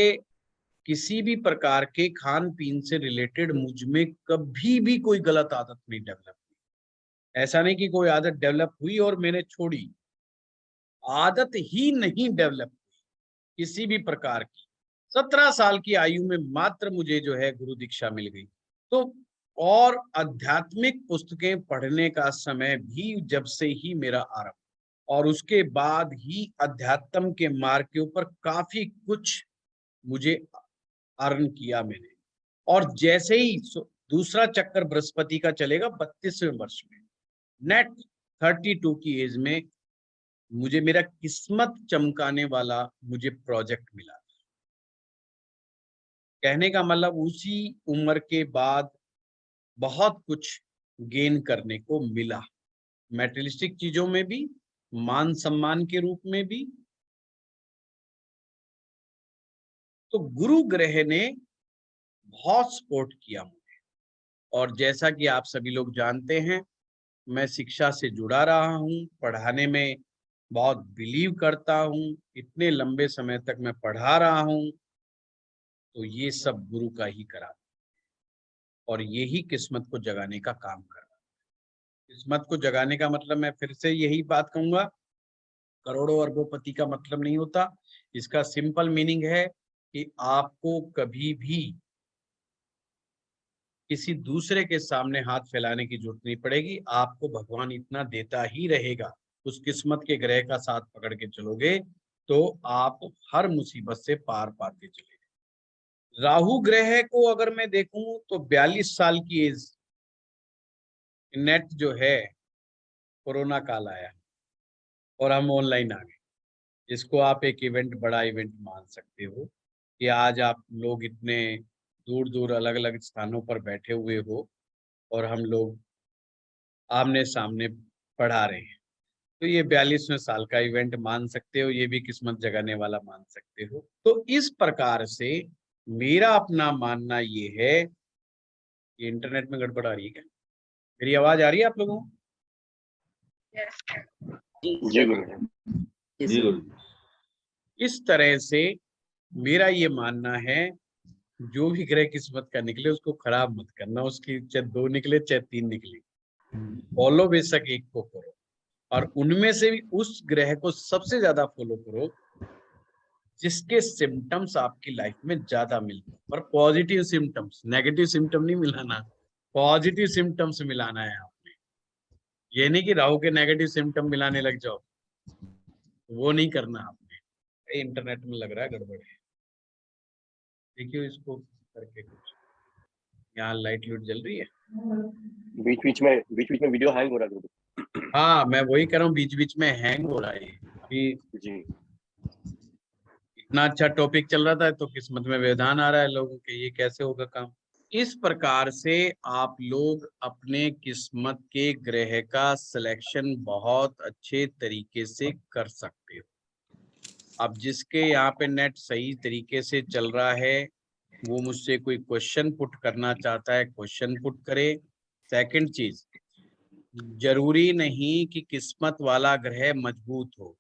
किसी भी प्रकार के खान पीन से रिलेटेड मुझ में कभी भी कोई गलत आदत नहीं डेवलप हुई। ऐसा नहीं कि कोई आदत डेवलप हुई और मैंने छोड़ी, आदत ही नहीं डेवलप हुई किसी भी प्रकार की। 17 साल की आयु में मात्र मुझे जो है गुरु दीक्षा मिल गई। तो और आध्यात्मिक पुस्तकें पढ़ने का समय भी जब से ही मेरा आरंभ, और उसके बाद ही अध्यात्म के मार्ग के ऊपर काफी कुछ मुझे अर्न किया मैंने। और जैसे ही दूसरा चक्कर बृहस्पति का चलेगा 32वें वर्ष में, नेट 32 की एज में मुझे मेरा किस्मत चमकाने वाला मुझे प्रोजेक्ट मिला। कहने का मतलब उसी उम्र के बाद बहुत कुछ गेन करने को मिला, मैटेरियलिस्टिक चीजों में भी, मान सम्मान के रूप में भी। तो गुरु ग्रह ने बहुत सपोर्ट किया मुझे। और जैसा कि आप सभी लोग जानते हैं, मैं शिक्षा से जुड़ा रहा हूँ, पढ़ाने में बहुत बिलीव करता हूँ, इतने लंबे समय तक मैं पढ़ा रहा हूँ, तो ये सब गुरु का ही करा और यही किस्मत को जगाने का काम कर रहा है। किस्मत को जगाने का मतलब मैं फिर से यही बात कहूंगा, करोड़ों अरबोपति का मतलब नहीं होता। इसका सिंपल मीनिंग है कि आपको कभी भी किसी दूसरे के सामने हाथ फैलाने की जरूरत नहीं पड़ेगी। आपको भगवान इतना देता ही रहेगा। उस किस्मत के ग्रह का साथ पकड़ के चलोगे तो आप हर मुसीबत से पार पाते चले। राहु ग्रह को अगर मैं देखूं तो 42 साल की एज, नेट जो है, कोरोना काल आया और हम ऑनलाइन आ गए, जिसको आप एक इवेंट, बड़ा इवेंट मान सकते हो कि आज आप लोग इतने दूर दूर अलग अलग स्थानों पर बैठे हुए हो और हम लोग आमने सामने पढ़ा रहे हैं। तो ये 42वें साल का इवेंट मान सकते हो, ये भी किस्मत जगाने वाला मान सकते हो। तो इस प्रकार से मेरा अपना मानना ये है कि इंटरनेट में गड़बड़ आ रही है क्या? मेरी आवाज आ रही है आप लोगों को? जी गुरु जी। इस तरह से मेरा ये मानना है, जो भी ग्रह किस्मत का निकले उसको खराब मत करना, उसकी चाहे 2 निकले चाहे 3 निकले, फॉलो बेशक एक को करो, और उनमें से भी उस ग्रह को सबसे ज्यादा फॉलो करो जिसके सिम्टम्स आपकी लाइफ में ज्यादा मिलते हैं। पर पॉजिटिव सिम्टम्स, नेगेटिव सिम्टम नहीं मिलाना, पॉजिटिव सिम्टम्स मिलाना है आपने। ये नहीं कि राहु के नेगेटिव सिम्टम मिलाने लग जाओ, वो नहीं करना आपने। इंटरनेट में लग रहा है गड़बड़ है, देखिए इसको करके कुछ। यहाँ लाइट लूट जल रही है, बीच बीच में वीडियो हैंग हो रहा है। हाँ मैं वही कह रहा हूँ, बीच बीच में हैंग हो रहा है अभी। जी इतना अच्छा टॉपिक चल रहा था तो किस्मत में व्यवधान आ रहा है लोगों के, ये कैसे होगा काम? इस प्रकार से आप लोग अपने किस्मत के ग्रह का सिलेक्शन बहुत अच्छे तरीके से कर सकते हो। अब जिसके यहाँ पे नेट सही तरीके से चल रहा है, वो मुझसे कोई क्वेश्चन पुट करना चाहता है, क्वेश्चन पुट करे। सेकंड चीज, जरूरी नहीं कि किस्मत वाला ग्रह मजबूत हो।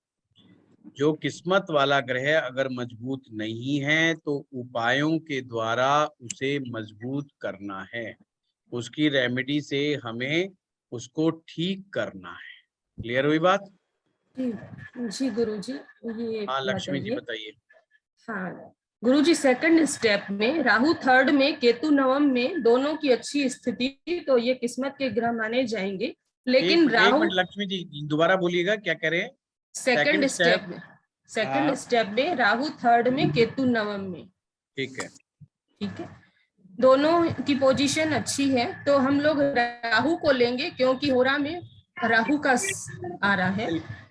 जो किस्मत वाला ग्रह अगर मजबूत नहीं है तो उपायों के द्वारा उसे मजबूत करना है, उसकी रेमेडी से हमें उसको ठीक करना है। क्लियर हुई बात? जी गुरुजी, ये हाँ लक्ष्मी जी बताइए। बताइए। हाँ गुरुजी, सेकंड स्टेप में राहु थर्ड में, केतु नवम में, दोनों की अच्छी स्थिति, तो ये किस्मत के ग्रह माने जाएंगे। लेकिन एक राहु, मिनट लक्ष्मी जी दोबारा बोलिएगा, क्या कह रहे हैं? सेकंड स्टेप में, हाँ। स्टेप में राहु थर्ड में, केतु नवम में। ठीक है, ठीक है, दोनों की पोजीशन अच्छी है, तो हम लोग राहु को लेंगे क्योंकि होरा में राहु का आ रहा है।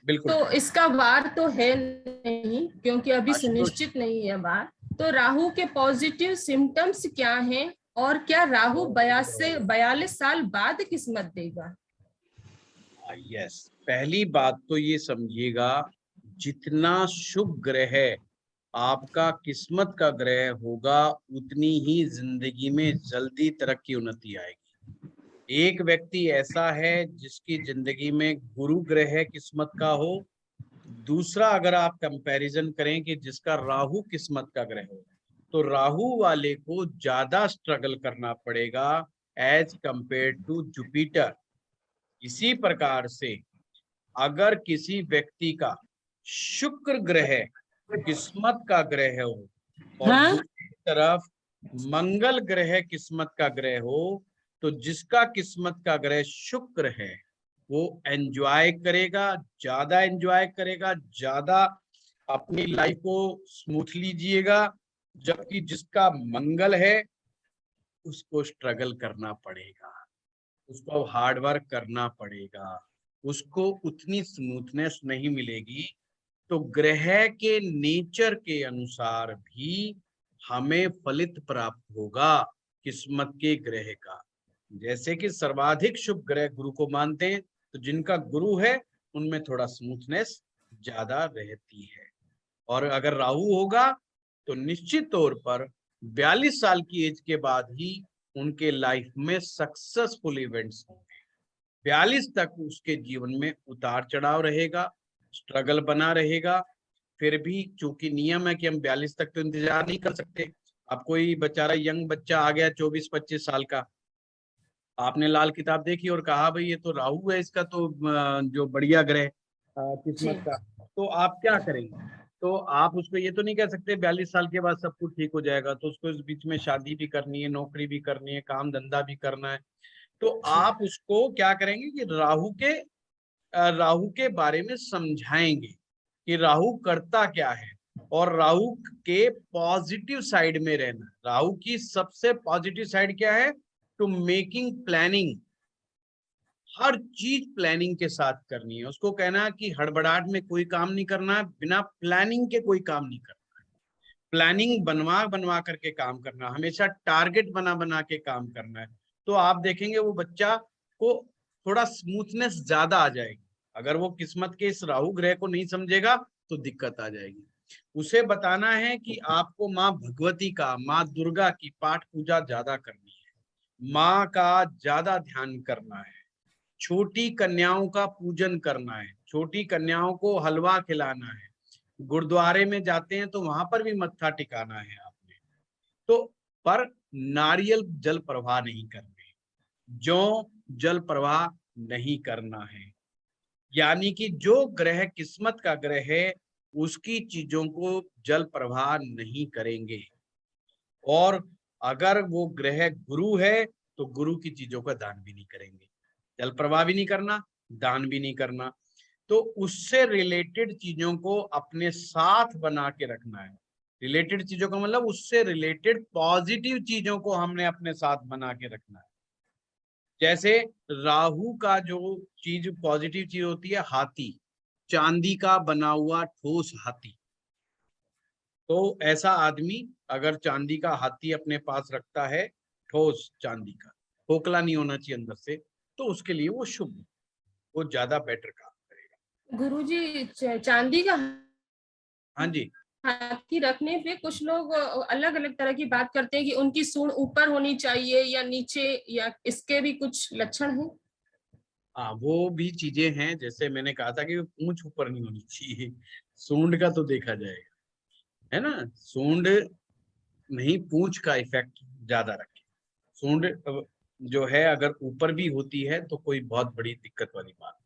बिल्कुल। तो इसका वार तो है नहीं क्योंकि अभी आशुतोष। सुनिश्चित नहीं है वार। तो राहु के पॉजिटिव सिम्टम्स क्या हैं और क्या राहु 42 साल बाद किस्मत देगा? यस, पहली बात तो ये समझिएगा, जितना शुभ ग्रह आपका किस्मत का ग्रह होगा उतनी ही जिंदगी में जल्दी तरक्की उन्नति आएगी। एक व्यक्ति ऐसा है जिसकी जिंदगी में गुरु ग्रह किस्मत का हो, दूसरा अगर आप कंपैरिजन करें कि जिसका राहु किस्मत का ग्रह हो, तो राहु वाले को ज्यादा स्ट्रगल करना पड़ेगा एज कंपेयर टू जुपिटर। इसी प्रकार से अगर किसी व्यक्ति का शुक्र ग्रह किस्मत का ग्रह हो और दूसरी तरफ मंगल ग्रह किस्मत का ग्रह हो, तो जिसका किस्मत का ग्रह शुक्र है वो एंजॉय करेगा, ज्यादा एंजॉय करेगा, ज्यादा अपनी लाइफ को स्मूथली जिएगा। जबकि जिसका मंगल है उसको स्ट्रगल करना पड़ेगा, उसको हार्ड वर्क करना पड़ेगा, उसको उतनी स्मूथनेस नहीं मिलेगी। तो ग्रह के नेचर के अनुसार भी हमें फलित प्राप्त होगा किस्मत के ग्रह का। जैसे कि सर्वाधिक शुभ ग्रह गुरु को मानते हैं, तो जिनका गुरु है उनमें थोड़ा स्मूथनेस ज्यादा रहती है। और अगर राहु होगा तो निश्चित तौर पर 42 साल की एज के बाद ही उनके लाइफ में सक्सेसफुल इवेंट्स होंगे। 42 तक उसके जीवन में उतार चढ़ाव रहेगा, स्ट्रगल बना रहेगा। फिर भी चूंकि नियम है कि हम 42 तक तो इंतजार नहीं कर सकते। अब कोई बेचारा यंग बच्चा आ गया 24-25 साल का, आपने लाल किताब देखी और कहा भाई ये तो राहु है, इसका तो जो बढ़िया ग्रह किस्मत का, तो आप क्या करेंगे? तो आप उसको ये तो नहीं कह सकते 42 साल के बाद सब कुछ ठीक हो जाएगा। तो उसको इस बीच में शादी भी करनी है, नौकरी भी करनी है, काम धंधा भी करना है। तो आप उसको क्या करेंगे कि राहु के बारे में समझाएंगे कि राहु करता क्या है, और राहु के पॉजिटिव साइड में रहना। राहु की सबसे पॉजिटिव साइड क्या है? टू मेकिंग प्लानिंग, हर चीज प्लानिंग के साथ करनी है। उसको कहना है कि हड़बड़ाहट में कोई काम नहीं करना है, बिना प्लानिंग के कोई काम नहीं करना है। प्लानिंग बनवा बनवा करके काम करना, हमेशा टारगेट बना बना के काम करना है। तो आप देखेंगे वो बच्चा को थोड़ा स्मूथनेस ज्यादा आ जाएगी। अगर वो किस्मत के इस राहु ग्रह को नहीं समझेगा तो दिक्कत आ जाएगी। उसे बताना है कि आपको माँ भगवती का, माँ दुर्गा की पाठ पूजा ज्यादा करनी है, माँ का ज्यादा ध्यान करना है, छोटी कन्याओं का पूजन करना है, छोटी कन्याओं को हलवा खिलाना है, गुरुद्वारे में जाते हैं तो वहां पर भी मत्था टिकाना है आपने। तो पर नारियल जल प्रवाह नहीं करने, जो जल प्रवाह नहीं करना है। यानी कि जो ग्रह किस्मत का ग्रह है उसकी चीजों को जल प्रवाह नहीं करेंगे। और अगर वो ग्रह गुरु है तो गुरु की चीजों का दान भी नहीं करेंगे, जल प्रवाह भी नहीं करना, दान भी नहीं करना। तो उससे रिलेटेड चीजों को अपने साथ बना के रखना है। रिलेटेड चीजों का मतलब उससे रिलेटेड पॉजिटिव चीजों को हमने अपने साथ बना के रखना है। जैसे राहु का जो चीज पॉजिटिव चीज होती है, हाथी, चांदी का बना हुआ ठोस हाथी। तो ऐसा आदमी अगर चांदी का हाथी अपने पास रखता है, ठोस चांदी का, खोखला नहीं होना चाहिए अंदर से, तो उसके लिए वो शुभ, वो ज्यादा बेटर काम करेगा। गुरुजी चांदी का हाँ जी, हाथी रखने पे कुछ लोग अलग अलग तरह की बात करते हैं कि उनकी सूंड ऊपर होनी चाहिए या नीचे, या इसके भी कुछ लक्षण हैं? हाँ वो भी चीजें हैं। जैसे मैंने कहा था कि पूंछ ऊपर नहीं होनी चाहिए, सूंड का तो देखा जाएगा, है ना। सूंड नहीं, पूंछ का इफेक्ट ज्यादा रखे। सूंड जो है अगर ऊपर भी होती है तो कोई बहुत बड़ी दिक्कत वाली बात।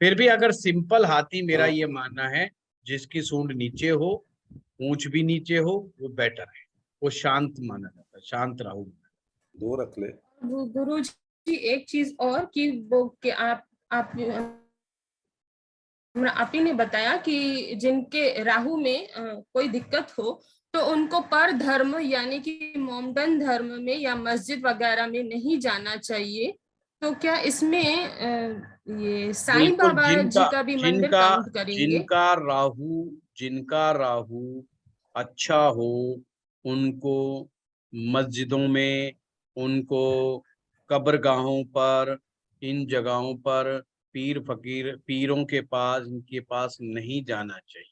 फिर भी अगर सिंपल हाथी, मेरा ये मानना है, जिसकी सूंड नीचे हो, पूंछ भी नीचे हो, वो बेटर है, वो शांत माना जाता है, शांत राहु। दो रख ले। गुरुजी एक चीज और कि वो कि आप ही ने बताया कि जिनके राहु में कोई दिक्कत हो तो उनको पर धर्म यानी कि मोमडन धर्म में या मस्जिद वगैरह में नहीं जाना चाहिए। तो क्या इसमें ये साईं बिल्कुल, बाबा जी का भी मंदिर काउंट करेंगे? जिनका राहु अच्छा हो उनको मस्जिदों में, उनको कब्रगाहों पर, इन जगहों पर पीर फकीर, पीरों के पास, इनके पास नहीं जाना चाहिए।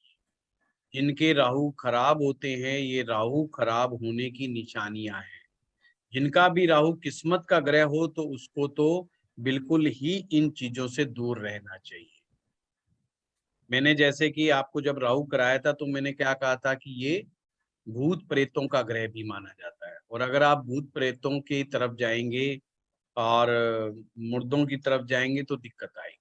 जिनके राहु खराब होते हैं, ये राहु खराब होने की निशानियां हैं। जिनका भी राहु किस्मत का ग्रह हो तो उसको तो बिल्कुल ही इन चीजों से दूर रहना चाहिए। मैंने जैसे कि आपको जब राहु कराया था तो मैंने क्या कहा था कि ये भूत प्रेतों का ग्रह भी माना जाता है, और अगर आप भूत प्रेतों की तरफ जाएंगे और मुर्दों की तरफ जाएंगे तो दिक्कत आएगी।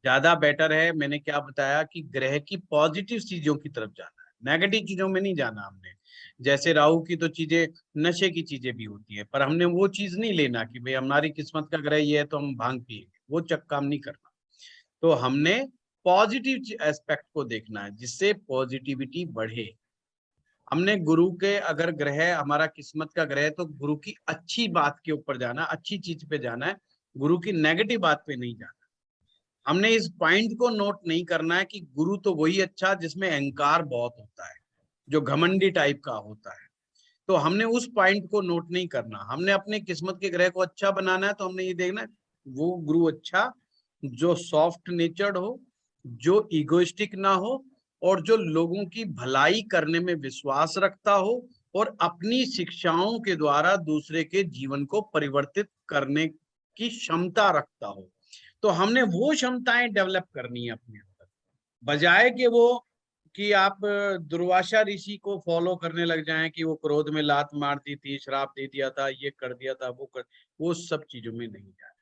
ज्यादा बेटर है, मैंने क्या बताया कि ग्रह की पॉजिटिव चीजों की तरफ जाना है, नेगेटिव चीजों में नहीं जाना हमने। जैसे राहु की तो चीजें, नशे की चीजें भी होती है, पर हमने वो चीज नहीं लेना कि भाई हमारी किस्मत का ग्रह ये है तो हम भांग पिएंगे। वो काम नहीं करना। तो हमने पॉजिटिव एस्पेक्ट को देखना है जिससे पॉजिटिविटी बढ़े। हमने गुरु के अगर ग्रह हमारा किस्मत का ग्रह है तो गुरु की अच्छी बात के ऊपर जाना, अच्छी चीज पे जाना है, गुरु की नेगेटिव बात पे नहीं जाना। हमने इस पॉइंट को नोट नहीं करना है कि गुरु तो वही अच्छा जिसमें अहंकार बहुत होता है, जो घमंडी टाइप का होता है। तो हमने उस पॉइंट को नोट नहीं करना। हमने अपने किस्मत के ग्रह को अच्छा बनाना है तो हमने ये देखना है वो गुरु अच्छा जो सॉफ्ट नेचर्ड हो, जो इगोइस्टिक ना हो और जो लोगों की भलाई करने में विश्वास रखता हो और अपनी शिक्षाओं के द्वारा दूसरे के जीवन को परिवर्तित करने की क्षमता रखता हो। तो हमने वो क्षमताएं डेवलप करनी है अपने अंदर, बजाय कि वो कि आप दुर्वासा ऋषि को फॉलो करने लग जाएं कि वो क्रोध में लात मार दी थी, श्राप दे दिया था, ये कर दिया था, वो सब चीजों में नहीं जाए।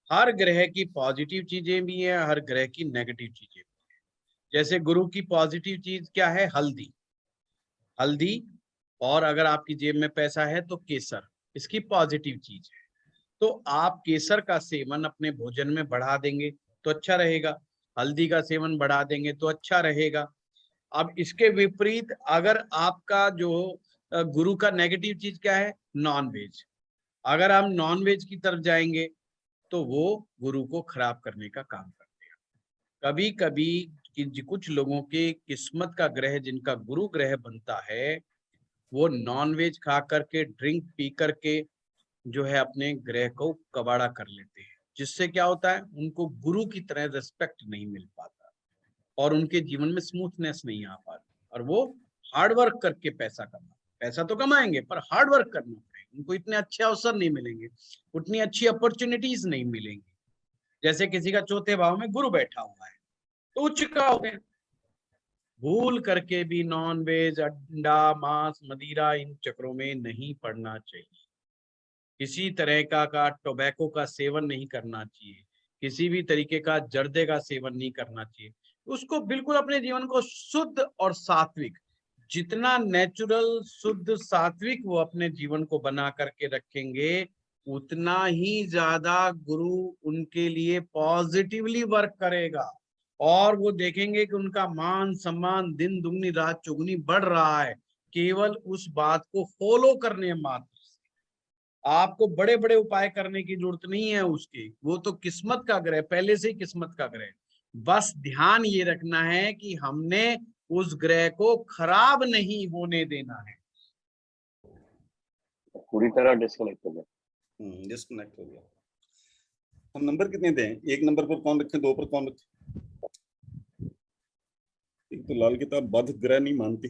हर ग्रह की पॉजिटिव चीजें भी हैं, हर ग्रह की नेगेटिव चीजें भी हैं। जैसे गुरु की पॉजिटिव चीज क्या है? हल्दी। हल्दी और अगर आपकी जेब में पैसा है तो केसर, इसकी पॉजिटिव चीज है। तो आप केसर का सेवन अपने भोजन में बढ़ा देंगे तो अच्छा रहेगा, हल्दी का सेवन बढ़ा देंगे तो अच्छा रहेगा। अब इसके विपरीत अगर आपका जो गुरु का नेगेटिव चीज क्या है? Non veg. अगर हम नॉन वेज की तरफ जाएंगे तो वो गुरु को खराब करने का काम करते हैं। कभी कभी कुछ लोगों के किस्मत का ग्रह जिनका गुरु ग्रह बनता है वो नॉन वेज खा करके, ड्रिंक पी करके जो है अपने ग्रह को कबाड़ा कर लेते हैं, जिससे क्या होता है उनको गुरु की तरह रिस्पेक्ट नहीं मिल पाता और उनके जीवन में स्मूथनेस नहीं आ पाती और वो हार्ड वर्क करके पैसा तो कमाएंगे पर हार्ड वर्क करना पड़ेगा। उनको इतने अच्छे अवसर नहीं मिलेंगे, उतनी अच्छी अपॉर्चुनिटीज नहीं मिलेंगी। जैसे किसी का चौथे भाव में गुरु बैठा हुआ है तो उच्च का हो गए, भूल करके भी नॉन वेज, अंडा, मांस, मदिरा इन चक्रों में नहीं पड़ना चाहिए। किसी तरह का टोबैको का सेवन नहीं करना चाहिए, किसी भी तरीके का जर्दे का सेवन नहीं करना चाहिए। उसको बिल्कुल अपने जीवन को शुद्ध और सात्विक, जितना नेचुरल शुद्ध सात्विक वो अपने जीवन को बना करके रखेंगे उतना ही ज्यादा गुरु उनके लिए पॉजिटिवली वर्क करेगा और वो देखेंगे कि उनका मान सम्मान दिन दुगनी रात चौगुनी बढ़ रहा है केवल उस बात को फॉलो करने मात्र। आपको बड़े बड़े उपाय करने की जरूरत नहीं है उसकी, वो तो किस्मत का ग्रह, पहले से ही किस्मत का ग्रह। बस ध्यान ये रखना है कि हमने उस ग्रह को खराब नहीं होने देना है। पूरी तरह डिस्कनेक्ट हो गया। डिस्कनेक्ट हो गया। हम नंबर कितने दें? एक नंबर पर कौन रखें, दो पर कौन रखें? एक तो लाल किताब बद्ध ग्रह नहीं मानती।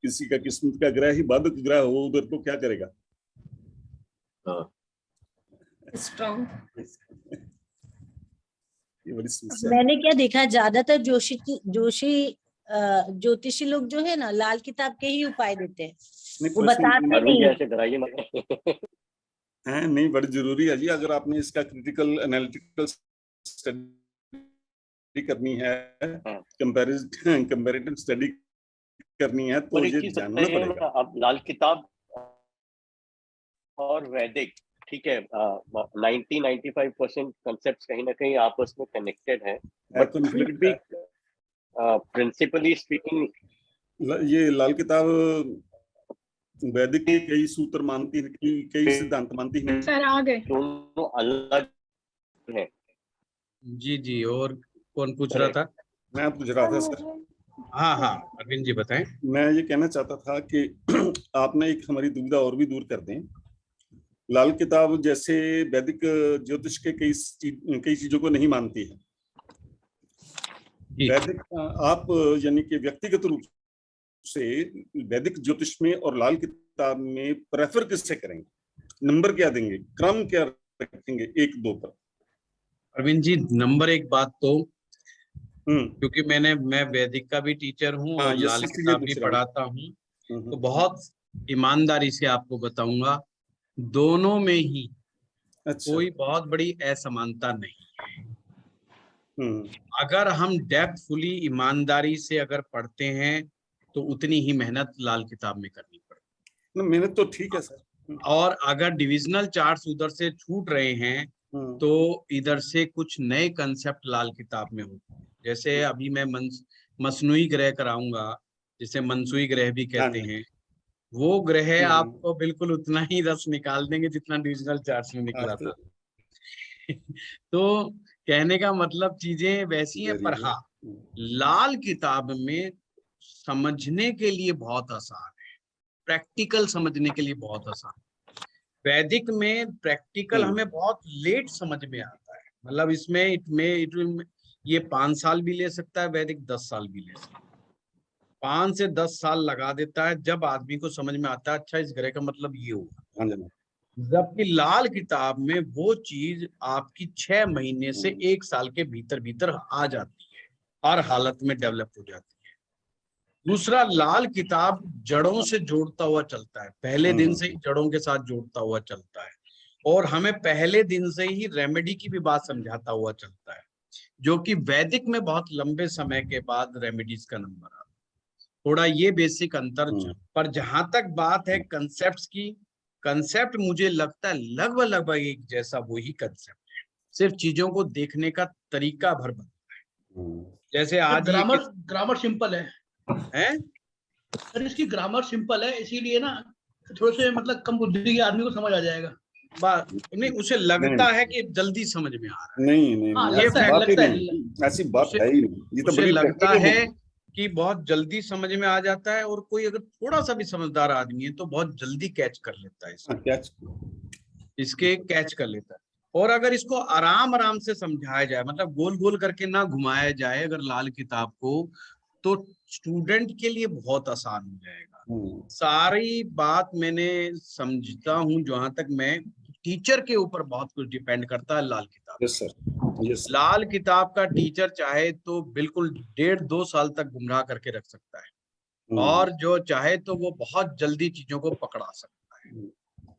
किसी का किस्मत का ग्रह ही बाधक ग्रह हो उधर तो क्या करेगा? स्ट्रॉन्ग। ये बड़ी समस्या। मैंने क्या देखा, ज्यादातर ज्योतिषी लोग जो है ना लाल किताब के ही उपाय देते हैं, वो बताते नहीं है। ऐसे डराइए मत। है नहीं, बड़ी जरूरी है जी। अगर आपने इसका क्रिटिकल एनालिटिकल स्टडी करनी है, कंपैरेटिव स्टडी करनी है तो ये जानना पड़ेगा। अब लाल किताब और वैदिक, ठीक है, 90-95% कॉन्सेप्ट्स कहीं ना कहीं आपस में कनेक्टेड है, बट फिर भी प्रिंसिपली स्पीकिंग ये लाल किताब वैदिक के कई सूत्र मानती है, कई सिद्धांत मानती है। सर आ गए। दोनों अलग है। जी जी, और कौन पूछ रहा था? मैं पूछ रहा था सर। हाँ अरविंद जी बताएं। मैं ये कहना चाहता था कि आपने एक हमारी दुविधा और भी दूर कर दें। लाल किताब जैसे वैदिक ज्योतिष के कई चीजों को नहीं मानती है। वैदिक आप यानी कि व्यक्तिगत रूप से वैदिक ज्योतिष में और लाल किताब में प्रेफर किससे करेंगे? नंबर क्या देंगे? क्रम क्या रखेंगे 1-2 पर? अरविंद जी, नंबर एक बात तो क्योंकि मैं वैदिक का भी टीचर हूँ और लाल किताब भी पढ़ाता हूँ, तो बहुत ईमानदारी से आपको बताऊंगा दोनों में ही कोई बहुत बड़ी असमानता नहीं है। अगर हम डेप्थफुली ईमानदारी से अगर पढ़ते हैं तो उतनी ही मेहनत लाल किताब में करनी पड़ती है। मेहनत तो ठीक है सर, और अगर डिविजनल चार्ट्स उधर से छूट रहे हैं तो इधर से कुछ नए कंसेप्ट लाल किताब में होते हैं। जैसे अभी मैं मसनूई ग्रह कराऊंगा, जिसे मनसूई ग्रह भी कहते हैं, वो ग्रह आपको बिल्कुल उतना ही रस निकाल देंगे जितना डिविजनल चार्ट्स में निकला था। तो कहने का मतलब चीजें वैसी हैं, पर हाँ लाल किताब में समझने के लिए बहुत आसान है, प्रैक्टिकल समझने के लिए बहुत आसान है। वैदिक में प्रैक्टिकल हमें बहुत लेट समझ में आता है, मतलब इसमें ये 5 साल भी ले सकता है, वैदिक 10 साल भी ले सकता है, 5 से 10 साल लगा देता है जब आदमी को समझ में आता है अच्छा इस ग्रह का मतलब ये होगा। जबकि लाल किताब में वो चीज आपकी 6 महीने से 1 साल के भीतर भीतर आ जाती है, हर हालत में डेवलप हो जाती है। दूसरा, लाल किताब जड़ों से जोड़ता हुआ चलता है, पहले दिन से ही जड़ों के साथ जोड़ता हुआ चलता है, और हमें पहले दिन से ही रेमेडी की भी बात समझाता हुआ चलता है, जो कि वैदिक में बहुत लंबे समय के बाद रेमेडीज का नंबर आता है। थोड़ा ये बेसिक अंतर। पर जहां तक बात है कंसेप्ट्स की, कंसेप्ट मुझे लगता है लगभग एक जैसा वही कंसेप्ट है, सिर्फ चीजों को देखने का तरीका भर बदला है। जैसे आज ग्रामर सिंपल है सर, इसकी ग्रामर सिंपल है, इसीलिए ना थोड़े से मतलब कम बुद्धि के आदमी को समझ आ जाएगा। नहीं, उसे लगता है कि जल्दी समझ में आ रहा है। नहीं, ऐसी बात है ही नहीं। ये तो उसे लगता है कि बहुत जल्दी समझ में आ जाता है, और कोई अगर थोड़ा सा भी समझदार आदमी है तो बहुत जल्दी कैच कर लेता है इसके कैच कर लेता है। और अगर इसको आराम आराम से समझाया जाए, मतलब गोल गोल करके ना घुमाया जाए अगर लाल किताब को, तो स्टूडेंट के लिए बहुत आसान हो जाएगा। सारी बात मैंने समझता हूँ, जहां तक मैं टीचर के ऊपर बहुत कुछ डिपेंड करता है लाल किताब। Yes sir. लाल किताब का टीचर चाहे तो बिल्कुल 1.5-2 साल तक गुमराह करके रख सकता है, और जो चाहे तो वो बहुत जल्दी चीजों को पकड़ा सकता है।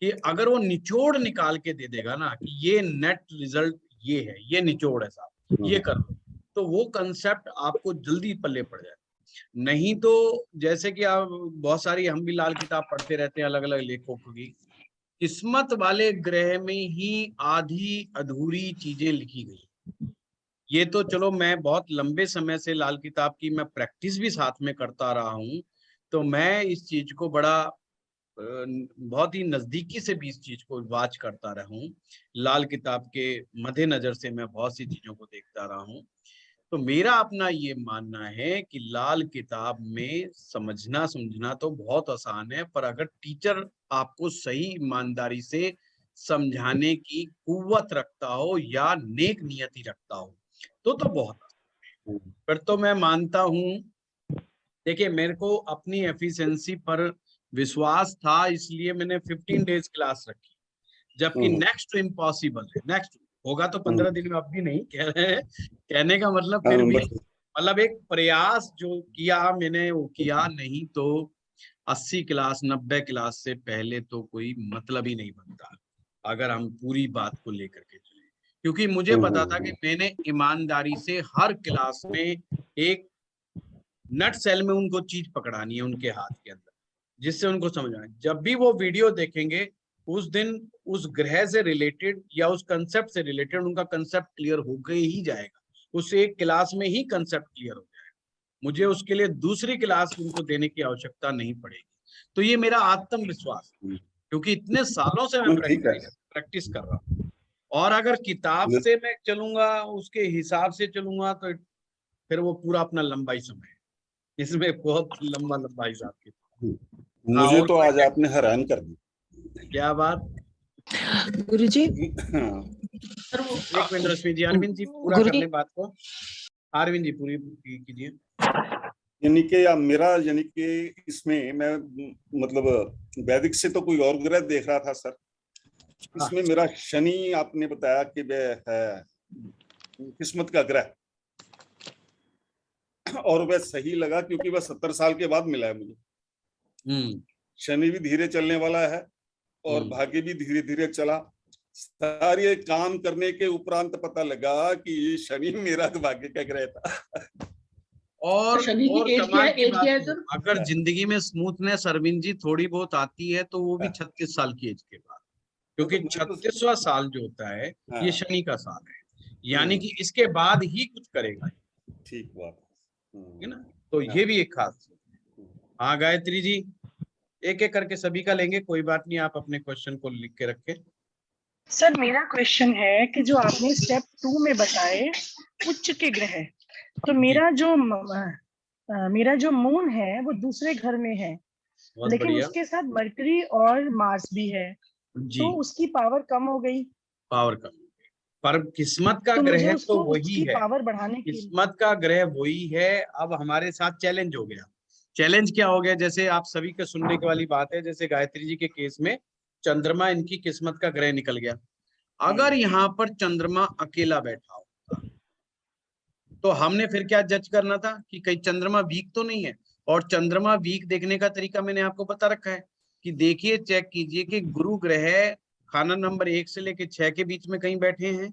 कि अगर वो निचोड़ निकाल के दे देगा ना कि ये नेट रिजल्ट ये है, ये निचोड़ है साहब, ये कर लो, तो वो कंसेप्ट आपको जल्दी पल्ले पड़ जाए। नहीं तो जैसे कि आप बहुत सारी, हम भी लाल किताब पढ़ते रहते हैं अलग अलग लेखकों की, किस्मत वाले ग्रह में ही आधी अधूरी चीजें लिखी गई। ये तो चलो मैं बहुत लंबे समय से लाल किताब की मैं प्रैक्टिस भी साथ में करता रहा हूँ, तो मैं इस चीज को बहुत ही नजदीकी से भी इस चीज को वाच करता रहा हूँ। लाल किताब के मद्देनजर से मैं बहुत सी चीजों को देखता रहा हूँ। तो मेरा अपना ये मानना है कि लाल किताब में समझना तो बहुत आसान है, पर अगर टीचर आपको सही ईमानदारी से समझाने की कुव्वत रखता हो या नेक नियति रखता हो तो बहुत आसान है। फिर तो मैं मानता हूँ, देखिए मेरे को अपनी एफिशिएंसी पर विश्वास था, इसलिए मैंने 15 डेज क्लास रखी, जबकि नेक्स्ट इम्पॉसिबल है। नेक्स्ट होगा तो 15 दिन में, अब भी नहीं कह रहे हैं, कहने का मतलब फिर भी मतलब एक प्रयास जो किया मैंने वो किया, नहीं तो 80 क्लास 90 क्लास से पहले तो कोई मतलब ही नहीं बनता अगर हम पूरी बात को लेकर के चले, क्योंकि मुझे पता था कि मैंने ईमानदारी से हर क्लास में एक नट सेल में उनको चीज पकड़ानी है उनके हाथ के अंदर, जिससे उनको समझ आए। जब भी वो वीडियो देखेंगे उस दिन उस ग्रह से रिलेटेड या उस कंसेप्ट से रिलेटेड उनका कंसेप्ट क्लियर हो गए ही जाएगा, उस एक क्लास में ही कंसेप्ट क्लियर हो जाएगा, मुझे उसके लिए दूसरी क्लास उनको देने की आवश्यकता नहीं पड़ेगी। तो ये मेरा आत्मविश्वास है, क्योंकि इतने सालों से मैं प्रैक्टिस कर रहा हूँ। और अगर किताब से मैं चलूंगा, उसके हिसाब से चलूंगा, तो फिर वो पूरा अपना लंबा ही समय है, इसमें बहुत लंबा हिसाब किताब। मुझे तो आज आपने हैरान कर दिया। क्या बात गुरुजी? एक मिनट रश्मि जी, अरविंद जी पूरा कर ले बात को। अरविंद जी पूरी कीजिए। यानी कि मेरा इसमें मैं मतलब वैदिक से तो कोई और ग्रह देख रहा था सर, इसमें मेरा शनि आपने बताया कि वह है किस्मत का ग्रह, और वह सही लगा क्योंकि वह 70 साल के बाद मिला है मुझे। शनि भी धीरे चलने वाला है और भाग्य भी धीरे धीरे चला। सारे काम करने के उपरांत पता लगा कि शनि मेरा भाग्य का ग्रह था। और शनि की एज क्या कमाल है? की एज बात क्या है है, सर? अगर जिंदगी में स्मूथनेस अरविंद जी थोड़ी बहुत आती है तो वो भी हाँ। 36 साल की एज के बाद, क्योंकि मैं तो 36वां साल जो होता है ये हाँ, शनि का साल है, यानी कि इसके बाद ही कुछ करेगा, ठीक बात है ना। तो ये भी एक खास चीज है। हाँ गायत्री जी, एक एक करके सभी का लेंगे, कोई बात नहीं, आप अपने क्वेश्चन को लिख के रखें। सर मेरा क्वेश्चन है कि जो आपने स्टेप 2 में बताए उच्च के ग्रह, तो मेरा जो मून है वो दूसरे घर में है, बहुत लेकिन बढ़िया उसके साथ मरकरी और मार्स भी है, जी, तो उसकी पावर कम हो गई। पावर का, पर किस्मत का तो मुझे ग्रह तो उसको वही उसकी है, पावर बढ़ाने के लिए किस्मत का ग्रह वही है। अब हमारे साथ चैलेंज हो गया। चैलेंज क्या हो गया? जैसे आप सभी के सुनने की वाली बात है, जैसे गायत्री जी के केस में चंद्रमा इनकी किस्मत का ग्रह निकल गया। अगर यहाँ पर चंद्रमा अकेला बैठा होता तो हमने फिर क्या जज करना था कि कहीं चंद्रमा वीक तो नहीं है। और चंद्रमा वीक देखने का तरीका मैंने आपको बता रखा है कि देखिए, चेक कीजिए कि गुरु ग्रह खाना नंबर 1 से लेके 6 के बीच में कहीं बैठे हैं,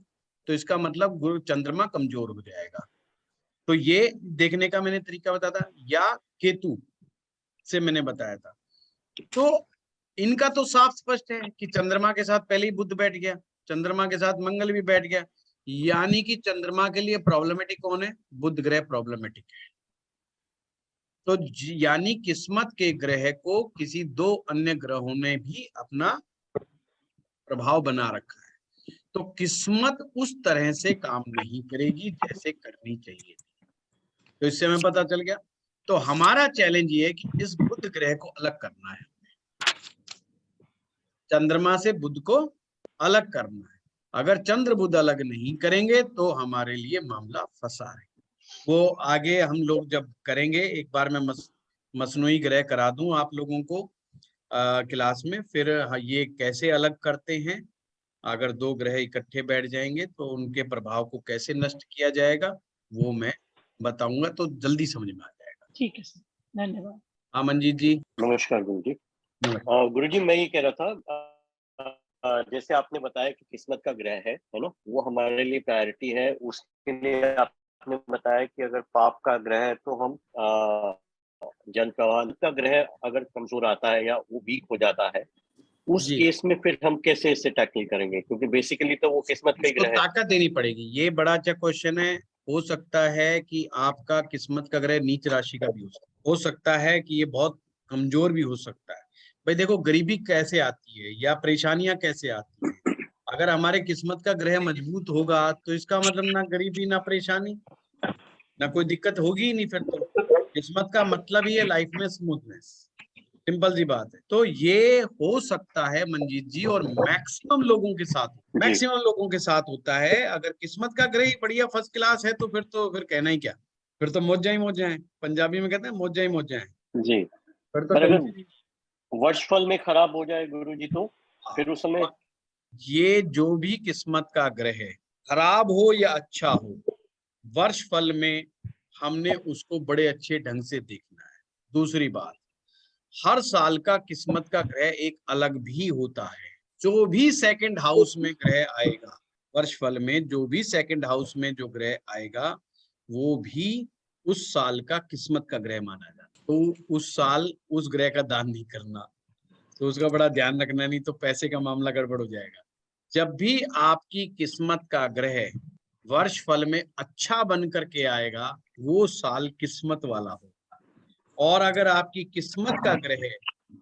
तो इसका मतलब गुरु चंद्रमा कमजोर हो जाएगा। तो ये देखने का मैंने तरीका बताया था, या केतु से मैंने बताया था। तो इनका तो साफ स्पष्ट है कि चंद्रमा के साथ पहले ही बुध बैठ गया, चंद्रमा के साथ मंगल भी बैठ गया, यानी कि चंद्रमा के लिए प्रॉब्लमेटिक कौन है? बुध ग्रह प्रॉब्लमेटिक है। तो यानी किस्मत के ग्रह को किसी 2 अन्य ग्रहों ने भी अपना प्रभाव बना रखा है। तो किस्मत उस तरह से काम नहीं करेगी जैसे करनी चाहिए। तो इससे हमें पता चल गया। तो हमारा चैलेंज ये है कि इस बुध ग्रह को अलग करना है, चंद्रमा से बुध को अलग करना है। अगर चंद्र बुध अलग नहीं करेंगे तो हमारे लिए मामला फंसा है। वो आगे हम लोग जब करेंगे, एक बार मैं मसनूई ग्रह करा दूं आप लोगों को क्लास में, फिर ये कैसे अलग करते हैं, अगर 2 ग्रह इकट्ठे बैठ जाएंगे तो उनके प्रभाव को कैसे नष्ट किया जाएगा वो मैं बताऊंगा, तो जल्दी समझ में आ जाएगा। ठीक है सर, धन्यवाद। हाँ मंजीत जी। नमस्कार गुरु जी। नमस्कार। गुरु जी, मैं ये कह रहा था, जैसे आपने बताया कि किस्मत का ग्रह है ना, वो हमारे लिए प्रायोरिटी है। उसके लिए आपने बताया कि अगर पाप का ग्रह है तो हम जल प्रवाह का ग्रह अगर कमजोर आता है या वो वीक हो जाता है, उस जी, केस में फिर हम कैसे इसे टैकल करेंगे? क्योंकि बेसिकली तो वो किस्मत का ही उसको ग्रह है। ताकत देनी पड़ेगी। ये बड़ा अच्छा क्वेश्चन है। हो सकता है कि आपका किस्मत का ग्रह नीच राशि का भी हो सकता है कि ये बहुत कमजोर भी हो सकता है। भाई देखो, गरीबी कैसे आती है या परेशानियां कैसे आती है, अगर हमारे किस्मत का ग्रह मजबूत होगा तो इसका मतलब ना गरीबी ना परेशानी ना कोई दिक्कत होगी ही नहीं। फिर तो किस्मत का मतलब ही है लाइफ में स्मूथनेस, सिंपल सी बात है। तो ये हो सकता है मंजीत जी, और जी मैक्सिमम लोगों के साथ होता है। अगर किस्मत का ग्रह ही बढ़िया फर्स्ट क्लास है तो फिर कहना ही क्या, फिर तो मौजा ही मौजा है। पंजाबी में कहते हैं मौजा ही मौजा है, जी। फिर तो पर अगर टेंशन ही। वर्षफल में खराब हो जाए गुरु जी, तो फिर उस समय ये जो भी किस्मत का ग्रह है, खराब हो या अच्छा हो, वर्ष फल में हमने उसको बड़े अच्छे ढंग से देखना है। दूसरी बात, हर साल का किस्मत का ग्रह एक अलग भी होता है। जो भी सेकंड हाउस में ग्रह आएगा, वर्ष फल में जो भी सेकंड हाउस में जो ग्रह आएगा, वो भी उस साल का किस्मत का ग्रह माना जाता है। तो उस साल उस ग्रह का दान नहीं करना, तो उसका बड़ा ध्यान रखना, नहीं तो पैसे का मामला गड़बड़ हो जाएगा। जब भी आपकी किस्मत का ग्रह वर्ष फल में अच्छा बन करके आएगा, वो साल किस्मत वाला होगा। और अगर आपकी किस्मत का ग्रह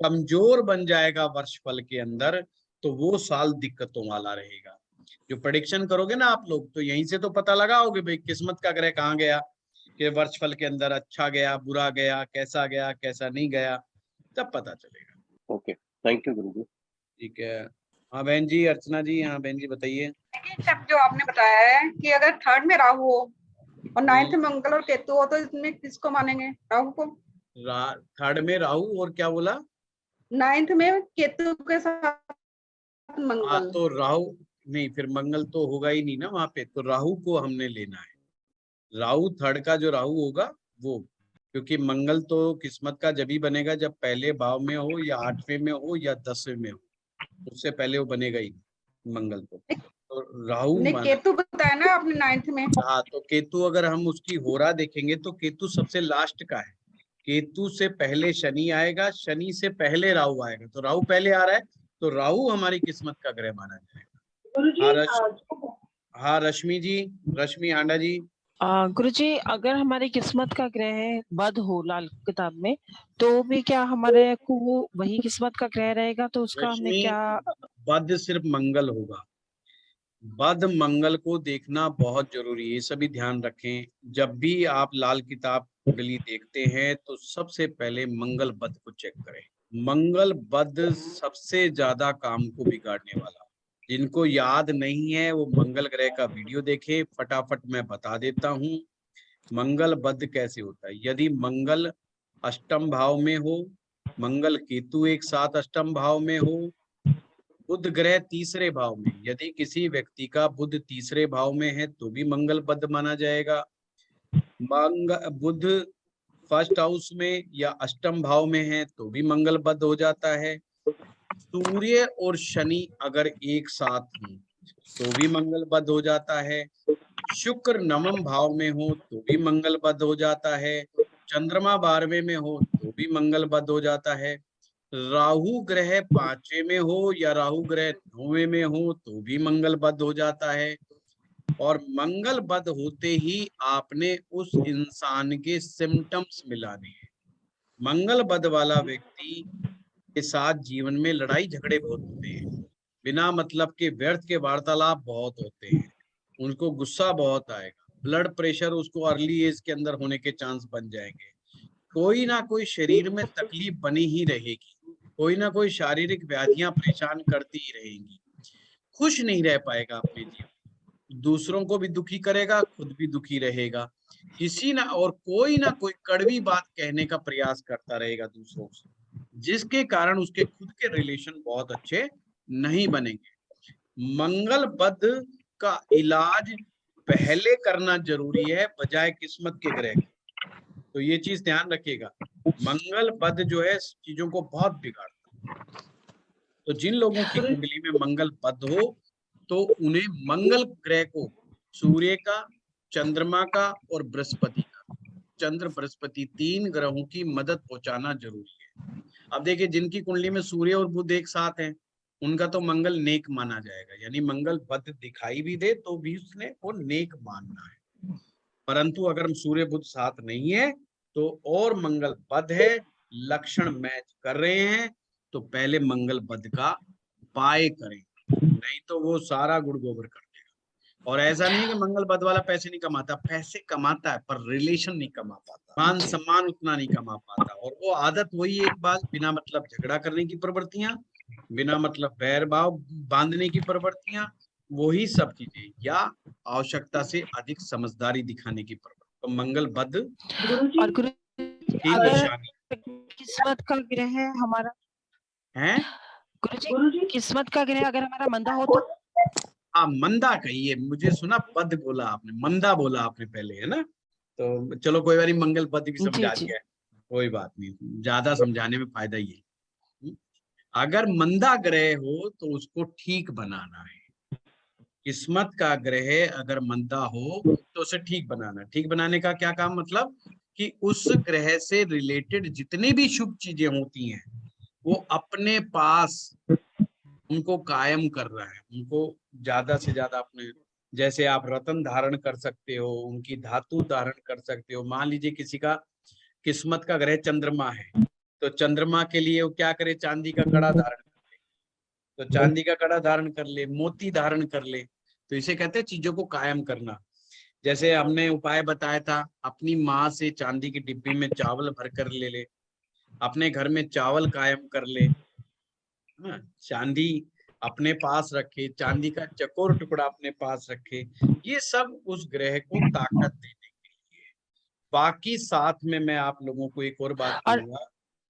कमजोर बन जाएगा वर्ष फल के अंदर, तो वो साल दिक्कतों वाला रहेगा। जो प्रेडिक्शन करोगे ना आप लोग, तो यहीं से तो पता लगाओगे भाई किस्मत का ग्रह कहाँ गया, कि वर्ष फल के अंदर अच्छा गया, बुरा गया, कैसा नहीं गया, तब पता चलेगा। ओके, थैंक यू गुरु जी। ठीक है। हाँ बहन जी, अर्चना जी, हाँ बहन जी बताइए। सब जो आपने बताया है कि अगर थर्ड में राहु हो और 9th में मंगल और केतु हो, तो इसमें किसको मानेंगे? राहु को। थर्ड में राहु और क्या बोला? 9th में केतु के साथ हाँ, मंगल। तो राहु नहीं, फिर मंगल तो होगा ही नहीं ना वहां पे, तो राहु को हमने लेना है। राहु थर्ड का जो राहु होगा वो, क्योंकि मंगल तो किस्मत का जब ही बनेगा जब पहले भाव में हो या 8वें में हो या 10वें में हो, उससे पहले वो बनेगा ही नहीं मंगल तो। तो राहु नहीं, माना, केतु बताया ना आपने 9th में। हाँ तो केतु अगर हम उसकी होरा देखेंगे तो केतु सबसे लास्ट का है। केतु से पहले शनि आएगा, शनि से पहले राहु आएगा, तो राहु पहले आ रहा है, तो राहु हमारी किस्मत का ग्रह माना जाएगा। हाँ रश्मि जी, रश्मि आंडा जी। गुरुजी, अगर हमारी किस्मत का ग्रह बद हो लाल किताब में, तो भी क्या हमारे को वही किस्मत का ग्रह रहेगा? तो उसका हमें रश्मि, क्या? बद सिर्फ मंगल होगा। बद मंगल को देखना बहुत जरूरी है, ये सभी ध्यान रखें। जब भी आप लाल किताब कुंडली देखते हैं तो सबसे पहले मंगल बद को चेक करें। मंगल बद सबसे ज्यादा काम को बिगाड़ने वाला। जिनको याद नहीं है वो मंगल ग्रह का वीडियो देखें, फटाफट मैं बता देता हूँ मंगल बद कैसे होता है। यदि मंगल अष्टम भाव में हो, मंगल केतु एक साथ अष्टम भाव में हो, बुध ग्रह तीसरे भाव में, यदि किसी व्यक्ति का बुध तीसरे भाव में है तो भी मंगल बद माना जाएगा। बुध फर्स्ट हाउस में या अष्टम भाव में है तो भी मंगल बद हो जाता है। सूर्य और शनि अगर एक साथ हो तो भी मंगल बद हो जाता है। शुक्र नवम भाव में हो तो भी मंगल बद हो जाता है। चंद्रमा 12वें में हो तो भी मंगल बद हो जाता है। राहु ग्रह 5वें में हो या राहु ग्रह 9वें में हो तो भी मंगल बद हो जाता है। और मंगल बद होते ही आपने उस इंसान के सिम्टम्स मिलाने हैं। मंगल बद वाला व्यक्ति के साथ जीवन में लड़ाई झगड़े बहुत होते हैं, बिना मतलब के व्यर्थ के वार्तालाप बहुत होते हैं, उनको गुस्सा बहुत आएगा, ब्लड प्रेशर उसको अर्ली एज के अंदर होने के चांस बन जाएंगे, कोई ना कोई शरीर में तकलीफ बनी ही रहेगी, कोई ना कोई शारीरिक व्याधियां परेशान करती ही रहेंगी, खुश नहीं रह पाएगा अपने जीवन, दूसरों को भी दुखी करेगा, खुद भी दुखी रहेगा, किसी ना और कोई ना कोई कड़वी बात कहने का प्रयास करता रहेगा दूसरों से, जिसके कारण उसके खुद के रिलेशन बहुत अच्छे नहीं बनेंगे। मंगल बद का इलाज पहले करना जरूरी है बजाय किस्मत के ग्रह के, तो ये चीज ध्यान रखिएगा। मंगल बद जो है चीजों को बहुत बिगाड़ता है, तो जिन लोगों की कुंडली में मंगल बद हो तो उन्हें मंगल ग्रह को सूर्य का, चंद्रमा का और बृहस्पति का, चंद्र बृहस्पति 3 ग्रहों की मदद पहुंचाना जरूरी है। अब देखिए जिनकी कुंडली में सूर्य और बुध एक साथ हैं उनका तो मंगल नेक माना जाएगा, यानी मंगल बद दिखाई भी दे तो भी उसने वो नेक मानना है। परंतु अगर हम सूर्य बुध साथ नहीं है तो और मंगल बद है, लक्षण मैच कर रहे हैं, तो पहले मंगल बद का उपाय करें, नहीं तो वो सारा गुड़ गोबर कर देगा। और ऐसा नहीं है कि मंगल बद वाला पैसे नहीं कमाता, पैसे कमाता है पर रिलेशन नहीं कमा पाता, मान सम्मान उतना नहीं कमा पाता, और वो आदत वही एक बात, बिना मतलब झगड़ा करने की प्रवृत्तियां, बिना मतलब बैर भाव बांधने की प्रवृत्तियां, वही सब चीजें, या आवश्यकता से अधिक समझदारी दिखाने की प्रवृत्ति, तो मंगल बद और गुरु की अगर निशानी किस्मत का ग्रह हमारा है। गुरुजी, किस्मत का ग्रह अगर हमारा मंदा हो तो? हाँ मंदा कहिए, मुझे सुना पद बोला आपने, मंदा बोला आपने पहले, है ना, तो चलो कोई बार मंगल पद भी समझा दिया है, कोई बात नहीं, ज्यादा समझाने में फायदा ही है। अगर मंदा ग्रह हो तो उसको ठीक बनाना है, किस्मत का ग्रह अगर मंदा हो तो उसे ठीक बनाना, ठीक बनाने का क्या काम, मतलब कि उस ग्रह से रिलेटेड जितनी भी शुभ चीजें होती हैं वो अपने पास उनको कायम कर रहा है, उनको ज्यादा से ज्यादा अपने, जैसे आप रत्न धारण कर सकते हो, उनकी धातु धारण कर सकते हो। मान लीजिए किसी का किस्मत का ग्रह चंद्रमा है तो चंद्रमा के लिए वो क्या करे, चांदी का कड़ा धारण कर ले, तो चांदी का कड़ा धारण कर ले, मोती धारण कर ले, तो इसे कहते हैं चीजों को कायम करना। जैसे हमने उपाय बताया था, अपनी माँ से चांदी की डिब्बी में चावल भर कर ले ले, अपने घर में चावल कायम कर ले, चांदी अपने पास रखे, चांदी का चकोर टुकड़ा अपने पास रखे, ये सब उस ग्रह को ताकत देने के लिए। बाकी साथ में मैं आप लोगों को एक और बात कहूंगा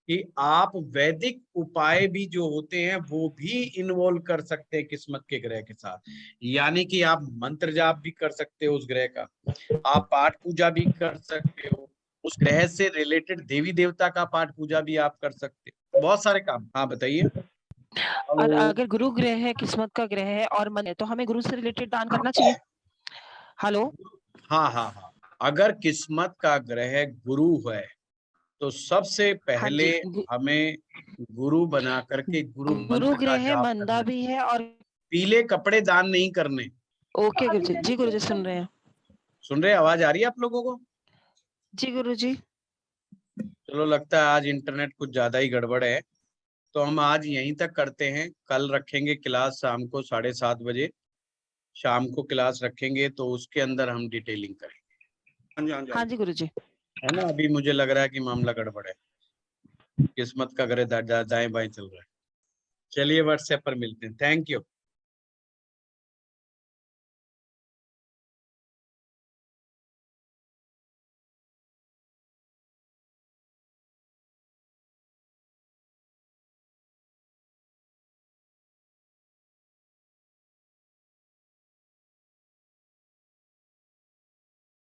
कि आप वैदिक उपाय भी जो होते हैं वो भी इन्वॉल्व कर सकते हैं किस्मत के ग्रह के साथ, यानी कि आप मंत्र जाप भी कर सकते हो उस ग्रह का, आप पाठ पूजा भी कर सकते हो, उस ग्रह से रिलेटेड देवी देवता का पाठ पूजा भी आप कर सकते हो, बहुत सारे काम। हाँ बताइए। और अगर गुरु ग्रह है, किस्मत का ग्रह है और मन है, तो हमें गुरु से रिलेटेड दान करना चाहिए। हेलो, हाँ हाँ हाँ, अगर किस्मत का ग्रह गुरु है तो सबसे पहले हमें गुरु बना करके गुरु मंत्र का ग्रह है, जाप मंदा करना। भी है और पीले कपड़े दान नहीं करने। ओके गुरुजी। जी गुरुजी सुन रहे हैं। सुन रहे हैं? आवाज आ रही है आप लोगों को? जी गुरुजी। चलो, लगता है आज इंटरनेट कुछ ज्यादा ही गड़बड़ है, तो हम आज यहीं तक करते हैं। कल रखेंगे क्लास शाम को 7:30 बजे। शाम को क्लास रखेंगे तो उसके अंदर हम डिटेलिंग करेंगे। हाँ जी गुरुजी। है ना, अभी मुझे लग रहा है कि मामला गड़बड़ है, किस्मत का ग्रह दाएं बाएं चल रहा है। चलिए व्हाट्सएप पर मिलते हैं। Thank you.